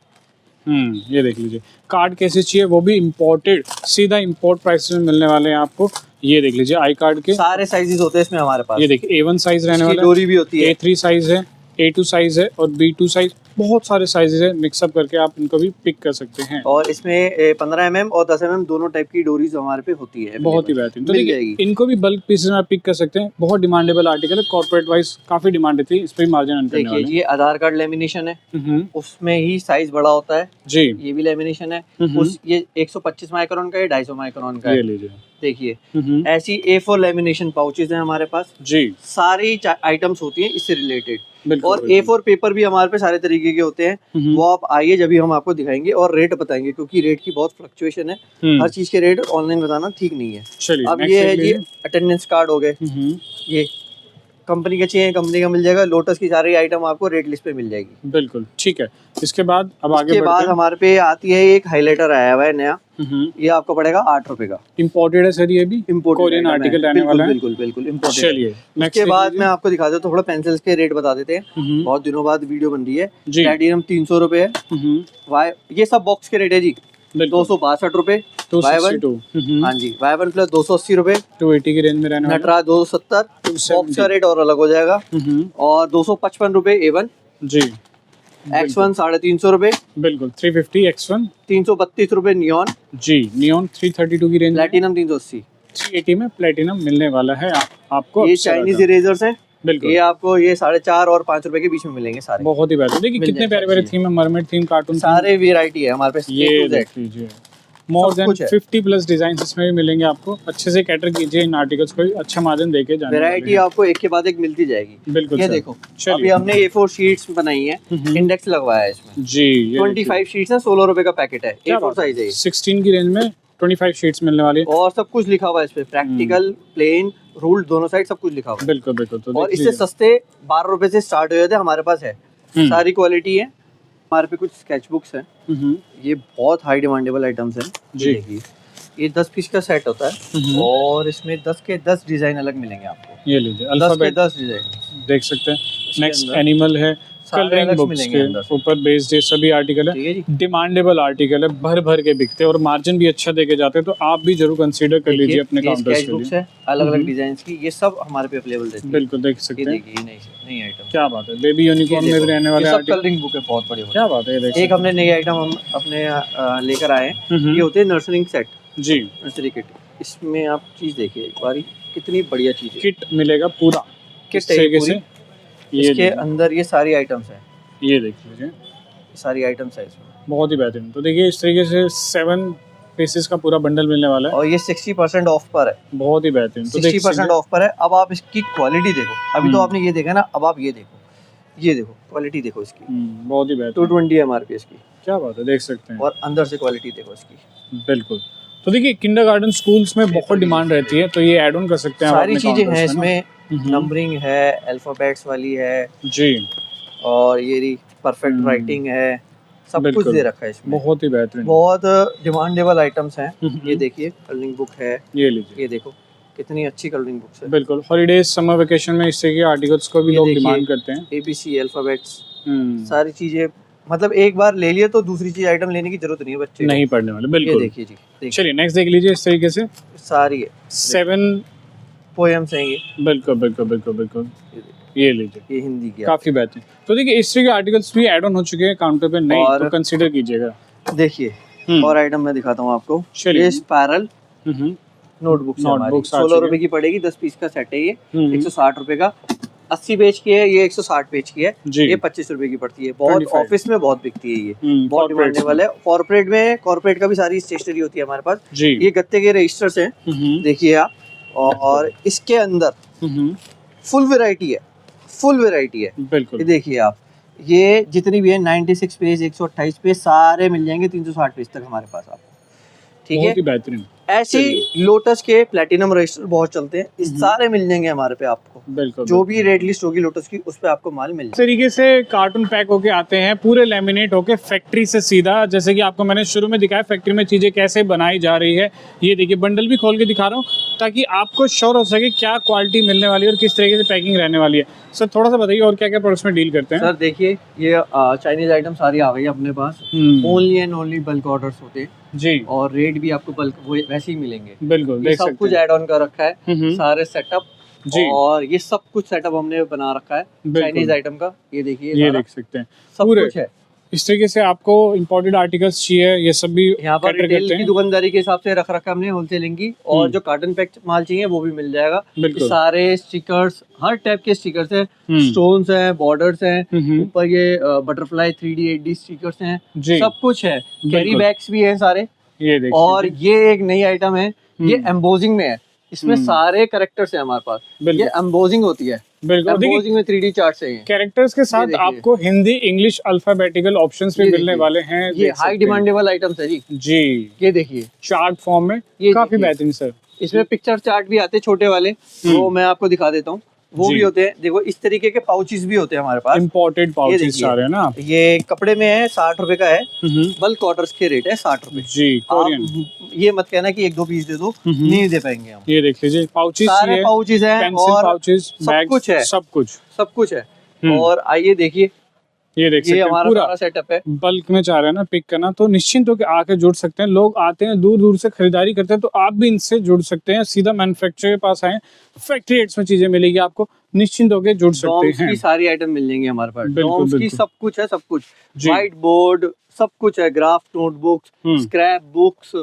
ये देख लीजिए कार्ड कैसे चाहिए, वो भी इम्पोर्टेड, सीधा इम्पोर्ट प्राइस में मिलने वाले हैं आपको। ये देख लीजिए आई कार्ड के, सारे साइजेस होते हैं इसमें हमारे पास। ये देखिए A1 साइज रहने इसकी वाला है, डोरी भी होती है। A3 साइज है, A2 साइज है और B2 साइज, बहुत सारे साइजेस है, मिक्सअप करके आप इनको भी पिक कर सकते हैं। और इसमें 15 mm और 10 mm दोनों टाइप की डोरीज हमारे पे होती है। बहुत ही बेहतरीन। तो मिल देखिए जाएगी। इनको भी बल्क पीसेस में आप पिक कर सकते हैं, बहुत डिमांडेबल आर्टिकल है, कॉर्पोरेट वाइज काफी डिमांड रहती है, इस पे भी मार्जिन अर्न करने देखिए वाले ये आधार कार्ड लेमिनेशन है, हैं। उसमें ही साइज बड़ा होता है। जी ये भी लेमिनेशन है। उस ये 125 माइक्रोन का है, 250 माइक्रोन का ये है। लीजिए। देखिए ऐसी A4 लेमिनेशन पाउचेज हैं हमारे पास, जी सारी आइटम्स होती हैं इससे रिलेटेड। बिल्कुल और A4 पेपर भी हमारे पे सारे तरीके के होते हैं। वो आप आइए, जब भी हम आपको दिखाएंगे और रेट बताएंगे, क्योंकि रेट की बहुत फ्लक्चुएशन है। हर चीज के रेट ऑनलाइन बताना ठीक नहीं है। चलिए अब next ये है देख जी लीजिए। अटेंडेंस कार्ड हो गए, ये कंपनी के चाहिए कंपनी का मिल जाएगा। लोटस की सारी आइटम आपको रेट लिस्ट पे मिल जाएगी। बिल्कुल ठीक है। इसके बाद अब आगे इसके बाद बढ़ते हैं। हमारे पे आती है एक हाइलाइटर आया हुआ है नया, ये आपको पड़ेगा 8 रुपए का। इम्पोर्टेड है सर, ये भी इम्पोर्टेड कोरियन आर्टिकल रहने वाला है। बिल्कुल बिल्कुल इम्पोर्टेड। चलिए नेक्स्ट इसके बाद मैं आपको दिखा देता हूँ, थोड़ा पेंसिल्स के रेट बता देते हैं। बहुत दिनों बाद वीडियो बन रही है। जी। प्लैटिनम 300 रुपए है। ये सब बॉक्स के रेट है जी। 262 रुपए। 262 हाँ जी, Y1 प्लस 280 रुपए। 280 की रेंज में रहने वाला नटराज 270। बॉक्स का रेट और अलग हो जाएगा। है। और 255 रुपए A1। जी X1 350 रुपए। बिल्कुल 350 X1। 332 रुपए नियॉन। जी नियॉन 332 की रेंज में, प्लैटिनम 380। 380 में प्लेटिनम मिलने वाला है आपको। ये अप्सरा चाइनीज का। इरेजर्स हैं। बिल्कुल ये आपको ये 4.5 और 5 रुपए के बीच में मिलेंगे सारे। बहुत ही बेहतर। देखिए मिल कितने जाएगा प्यारे प्यारे चीज़ें। थीम है, मरमेड थीम, कार्टून सारे वेराइटी है हमारे पास। ये A to Z। देख लीजिए, मोर सब देन कुछ है। 50 प्लस डिजाइन इसमें भी मिलेंगे आपको। अच्छे से कैटर कीजिए इन आर्टिकल्स को, अच्छा मार्जिन देके जाने वाले वैरायटी हैं। आपको एक के बाद एक मिलती जाएगी। बिल्कुल ये सर। देखो, चलिए। अभी हमने A4 शीट्स बनाई है, इंडेक्स लगवाया है इसमें। जी ये 25 शीट्स है, 16 रुपए का पैकेट है। क्या A4 बात है? साइज है ये। 16 की रेंज में 25 शीट्स मिलने वाली है। और सब कुछ लिखा हुआ है इसपे, प्रैक्टिकल, प्लेन, रूल्ड दोनों साइड सब कुछ लिखा हुआ है। बिल्कुल बिल्कुल। तो और देख इससे लीजिए। सस्ते 12 रुपए से स्टार्ट हो जाते हैं, हमारे पास है। सारी क्वालिटी है हमारे पे। कुछ स्केच बुक्स हैं, ये बहुत हाई डिमांडेबल आइटम्स हैं। जी। देखिए ये 10 पीस का सेट होता है और इसमें 10 के 10 डिजाइन अलग मिलेंगे आपको। ये लीजिए 10 के अल्फाबेट 10 डिजाइन देख सकते हैं। नेक्स्ट अंदर एनिमल है, सारे कलरिंग अलग बुक्स मिलेंगे अंदर के से। ऊपर बेस्ड ये सभी आर्टिकल है। ठीक है जी। डिमांडेबल आर्टिकल है, भर भर के बिकते हैं और मार्जिन भी अच्छा देके जाते हैं, तो आप भी जरूर कंसीडर कर लीजिए अपने ये काउंटर्स स्केच के बुक्स लिए। है अलग अलग डिजाइन की, ये सब हमारे पे अवेलेबल रहती है। बिल्कुल देख ये सकते हैं। देखिए ये नई आइटम। क्या बात है, बेबी यूनिकॉर्न में भी रहने वाले ये सब आर्टिकल। कलरिंग बुक है, बहुत बड़ी। क्या बात है, ये देख एक हमने नई आइटम हम अपने लेकर आए हैं, सकते हैं। ये होते हैं नर्सरिंग सेट, जी नर्सरी किट। इसमें आप चीज देखिए एक बारी, कितनी बढ़िया चीज है। किट मिलेगा पूरा किट इस है ये तरीके पूरी। से। ये इसके अंदर ये सारी आइटम्स हैं, ये देख लीजिए, ये सारी आइटम्स है इसमें। बहुत ही बेहतरीन। तो देखिए इस तरीके से 7 पीसेस का पूरा बंडल मिलने वाला है, और ये 60% ऑफ पर है। बहुत ही बेहतरीन। तो देख 60% ऑफ पर है। अब आप इसकी क्वालिटी देखो, अभी तो आपने ये देखा ना, अब आप ये देखो क्वालिटी देखो इसकी। बहुत ही बेहतरीन। 220 MRP इसकी, क्या बात है, देख सकते हैं। और अंदर से क्वालिटी देखो इसकी। बिल्कुल। तो देखिए किंडरगार्टन स्कूल्स में बहुत डिमांड रहती है, तो ये ऐड ऑन कर सकते हैं आप सारी अपने चीजें counters हैं में ना। इसमें, नंबरिंग है, अल्फाबेट्स वाली है, जी और ये परफेक्ट राइटिंग है, सब कुछ बिल्कुल। दे रखा है इसमें। बहुत ही बेहतरीन। बहुत डिमांडेबल आइटम्स हैं। ये देखिए कलरिंग बुक है, ये लीजिए, ये देखो कितनी अच्छी कलरिंग बुक्स है। बिल्कुल। हॉलीडेज, समर वेकेशन में इस तरह के आर्टिकल्स को भी ये लोग देखिए। डिमांड करते हैं। ABC अल्फाबेट्स, सारी चीजें, मतलब एक बार ले लिए तो दूसरी चीज आइटम लेने की जरूरत नहीं है बच्चे को। नहीं पढ़ने वाले, ये बिल्कुल। देखिए जी, देखिए चलिए नेक्स्ट देख लीजिए इस तरीके से सारी है 7। पोएम्स हैं ये। बिल्कुल बिल्कुल बिल्कुल बिल्कुल। ये देखिए, ये लीजिए, ये हिंदी की काफी बेहतरीन। तो देखिए इस तरह के आर्टिकल्स भी ऐड ऑन हो चुके हैं काउंटर पे, नहीं और- तो कंसीडर कीजिएगा। आप। देखिए और आइटम मैं दिखाता हूँ आपको। चलिए। ये स्पाइरल हम्म, नोटबुक्स है हमारी, Notebooks आ 16 चुकी रुपए की पड़ेगी, 10 पीस का सेट है ये, हम्म। 160 रुपए का। 80 पेज की है, ये 160 पेज की है, जी। ये 25 रुपए की पड़ती है। बहुत 25 ऑफिस में बहुत बिकती है ये, बहुत corporates डिमांडेबल है। कॉर्पोरेट में, कॉर्पोरेट का भी सारी स्टेशनरी होती है हमारे पास। जी। ये गत्ते के रजिस्टर्स हैं, देखिए आप, और इसके अंदर फुल वैरायटी है, फुल वैरायटी है। बिल्कुल। ये देखिए आप, ये जितनी भी है 96 पेज, 128 पेज सारे मिल जाएंगे 360 पेज तक हमारे पास आपको, ठीक है। बहुत ही बेहतरीन। ऐसे ही लोटस के प्लेटिनम रजिस्टर बहुत चलते हैं, इस सारे मिल जाएंगे हमारे पे आपको। बिल्कुल। जो भी रेड लिस्ट होगी लोटस की, उस पे आपको माल मिल इस जाएगा। तरीके से कार्टून पैक होके आते हैं, पूरे लेमिनेट होके फैक्ट्री से सीधा, जैसे कि आपको मैंने शुरू में दिखाया फैक्ट्री में चीज़ें कैसे बनाई जा रही है। ये देखिए बंडल भी खोल के दिखा रहा हूँ ताकि आपको श्योर हो सके क्या क्वालिटी मिलने वाली है और किस तरीके से पैकिंग रहने वाली है। सर थोड़ा सा बताइए और क्या क्या प्रोडक्ट्स में डील करते हैं। सर देखिए, ये चाइनीज आइटम सारी आ गई अपने पास, only and only bulk orders होते हैं जी। और रेट भी आपको बल्क वैसे ही मिलेंगे। बिल्कुल, ये देख सब सकते कुछ हैं। ऐड ऑन कर रखा है, सारे सेटअप जी। और ये सब कुछ सेटअप हमने बना रखा है बिल्कुल। चाइनीज आइटम का। ये देखिए, ये सारा देख सकते हैं सब पूरे कुछ है। इस तरीके से आपको इंपोर्टेड आर्टिकल्स चाहिए, ये सब भी यहाँ पर cater रिटेल करते की हैं। दुकानदारी के हिसाब से रख रखा हमने, होलसेलिंग की, और जो कार्टन पैक माल चाहिए वो भी मिल जाएगा। बिल्कुल। सारे स्टिकर्स, हर टाइप के स्टिकर्स हैं, स्टोन्स हैं, बॉर्डर्स हैं, ऊपर ये बटरफ्लाई 3D 8D स्टिकर्स हैं, जी। सब कुछ है। कैरी बिल्कुल। बैग्स भी हैं सारे। ये देख और सकते ये एक नई आइटम है, ये एम्बोजिंग में है, इसमें सारे कैरेक्टर्स हैं हमारे पास। बिल्कुल। ये एम्बोजिंग होती है, हैं। बिल्कुल। देखिए एम्बोजिंग में 3D चार्ट्स हैं। कैरेक्टर्स के साथ देखिए। आपको हिंदी इंग्लिश अल्फाबेटिकल ऑप्शंस भी ये मिलने देखिए। वाले हैं। ये देख सकते हाई हैं। डिमांडेबल आइटम्स है जी। जी। ये देखिए, चार्ट फॉर्म में ये काफी देखिए। बेहतरीन सर। इसमें पिक्चर चार्ट भी आते हैं छोटे वाले, वो मैं आपको दिखा देता हूँ, वो जी। भी होते हैं। देखो इस तरीके के पाउचेस भी होते हैं हमारे पास। इम्पोर्टेड ये पाउचेस देखिए। सारे हैं ना। ये कपड़े में है, 60 रुपए का है, बल्क ऑर्डर्स के रेट है 60 रुपए। जी कोरियन। आप ये मत कहना कि 1-2 पीस दे दो, नहीं दे पाएंगे हम। ये देख लीजिए पाउचेस, सारे पाउचेस हैं पेंसिल और पाउचेस, सब बैग्स, कुछ है, सब कुछ। सब कुछ है। और आइए देखिए, ये देख ये सकते हैं हमारा पूरा सारा सेटअप है। बल्क में चाह रहे हैं ना पिक करना, तो निश्चिंत होकर आके जुड़ सकते हैं। लोग आते हैं दूर दूर से खरीदारी करते हैं, तो आप भी इनसे जुड़ सकते हैं। सीधा मैन्युफैक्चरर के पास आए, फैक्ट्री रेट्स में चीजें मिलेगी आपको, निश्चिंत होकर जुड़ सकते डॉम्स हैं। की सारी आइटम मिल जाएंगी हमारे पास। बिल्कुल, डॉम्स की बिल्कुल। सब कुछ है, सब कुछ। जी। व्हाइट बोर्ड सब कुछ है, ग्राफ नोटबुक्स, स्क्रैप बुक्स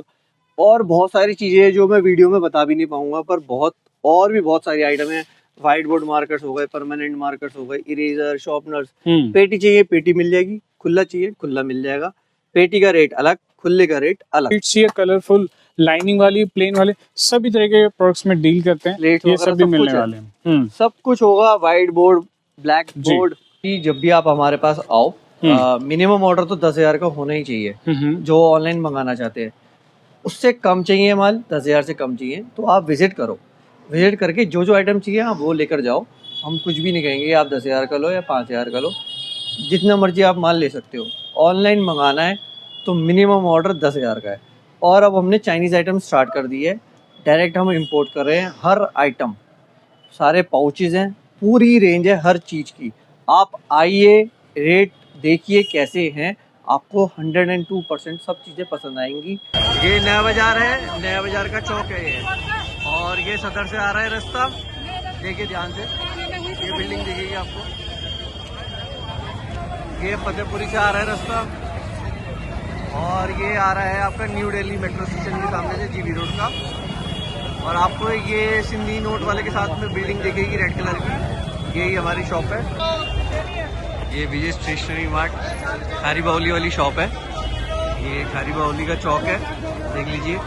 और बहुत सारी चीजें हैं जो मैं वीडियो में बता भी नहीं पाऊंगा, पर बहुत और भी बहुत सारी आइटम है। व्हाइट बोर्ड मार्कर्स हो गए, परमानेंट मार्कर्स हो गए, इरेजर, शार्पनर्स। पेटी चाहिए पेटी मिल जाएगी, खुला चाहिए खुला मिल जाएगा। पेटी का रेट अलग, खुले का रेट अलग। चाहिए कलरफुल, लाइनिंग वाली, प्लेन वाले, सभी तरह के प्रोडक्ट्स में डील करते हैं। प्लेट्स ये वगैरह सब भी सब मिलने कुछ है। वाले हैं। सब कुछ होगा, व्हाइट बोर्ड, ब्लैक जी। बोर्ड। जब भी आप हमारे पास आओ, मिनिमम ऑर्डर तो 10,000 का होना ही चाहिए। जो ऑनलाइन मंगाना चाहते हैं, उससे कम चाहिए माल, 10,000 से कम चाहिए, तो आप विजिट करो। विजिट करके जो जो आइटम चाहिए आप वो लेकर जाओ। हम कुछ भी नहीं कहेंगे आप 10,000 का लो या 5,000 का लो, जितना मर्जी आप माल ले सकते हो। ऑनलाइन मंगाना है तो मिनिमम ऑर्डर 10,000 का है। और अब हमने चाइनीज़ आइटम स्टार्ट कर दी है, डायरेक्ट हम इंपोर्ट कर रहे हैं हर आइटम। सारे पाउचेज हैं, पूरी रेंज है हर चीज़ की। आप आइए, रेट देखिए कैसे हैं, आपको 102% सब चीज़ें पसंद आएंगी। ये नया बाजार है, नया बाजार का चौक है ये, और ये सदर से आ रहा है रास्ता। देखिए ध्यान से, ये बिल्डिंग दिखेगी आपको। ये फतेहपुरी से आ रहा है रास्ता, और ये आ रहा है आपका न्यू दिल्ली मेट्रो स्टेशन के सामने से जीबी रोड का। और आपको ये सिंधी नोट वाले के साथ में बिल्डिंग दिखेगी रेड कलर की, यही हमारी शॉप है। ये विजय स्टेशनरी मार्ट खारी बाउली वाली शॉप है। ये खारी बाउली का चौक है, देख लीजिए।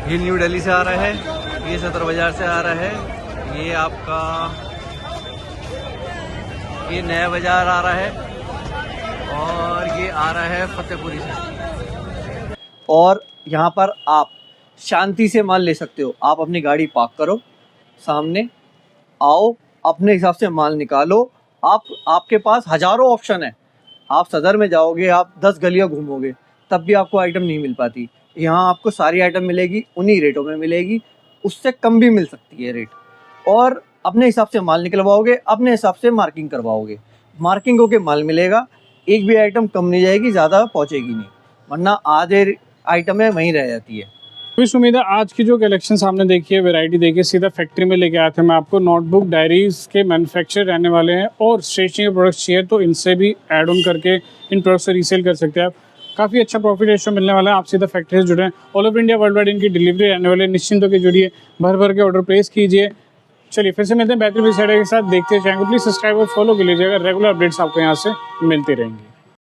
ये न्यू दिल्ली से आ रहा है, ये सदर बाजार से आ रहा है, ये आपका ये नया बाजार आ रहा है, और ये आ रहा है फतेहपुरी से। और यहाँ पर आप शांति से माल ले सकते हो। आप अपनी गाड़ी पार्क करो, सामने आओ, अपने हिसाब से माल निकालो। आपके पास हजारों ऑप्शन है। आप सदर में जाओगे, आप 10 गलियां घूमोगे, तब भी आपको आइटम नहीं मिल पाती। यहाँ आपको सारी आइटम मिलेगी, उन्हीं रेटों में मिलेगी, उससे कम भी मिल सकती है रेट। और अपने हिसाब से माल निकलवाओगे, अपने हिसाब से मार्किंग करवाओगे, मार्किंग होके माल मिलेगा। एक भी आइटम कम नहीं जाएगी, ज़्यादा पहुँचेगी नहीं, वरना आधे आइटम है वहीं रह जाती है। विश उम्मीद है आज की जो कलेक्शन सामने देखी है, वैरायटी देखिए, सीधा फैक्ट्री में लेके आए थे मैं आपको। नोटबुक डायरीज के मैन्युफैक्चर रहने वाले हैं, और स्टेशनरी के प्रोडक्ट्स चाहिए तो इनसे भी ऐड ऑन करके इन प्रोडक्ट्स से रीसेल कर सकते हैं आप। काफ़ी अच्छा प्रॉफिट रेशियो मिलने वाला है। आप सीधा फैक्ट्री से जुड़े हैं, all over India world wide इनकी डिलीवरी रहने वाली है। निश्चिंत होकर जुड़िए, भर भर के ऑर्डर प्लेस कीजिए। चलिए फिर से मिलते हैं बेहतरीन वीडियो के साथ। देखते हैं चैनल को प्लीज़ सब्सक्राइब और फॉलो कर लीजिएगा, रेगुलर अपडेट्स आपको यहाँ से मिलती रहेंगी।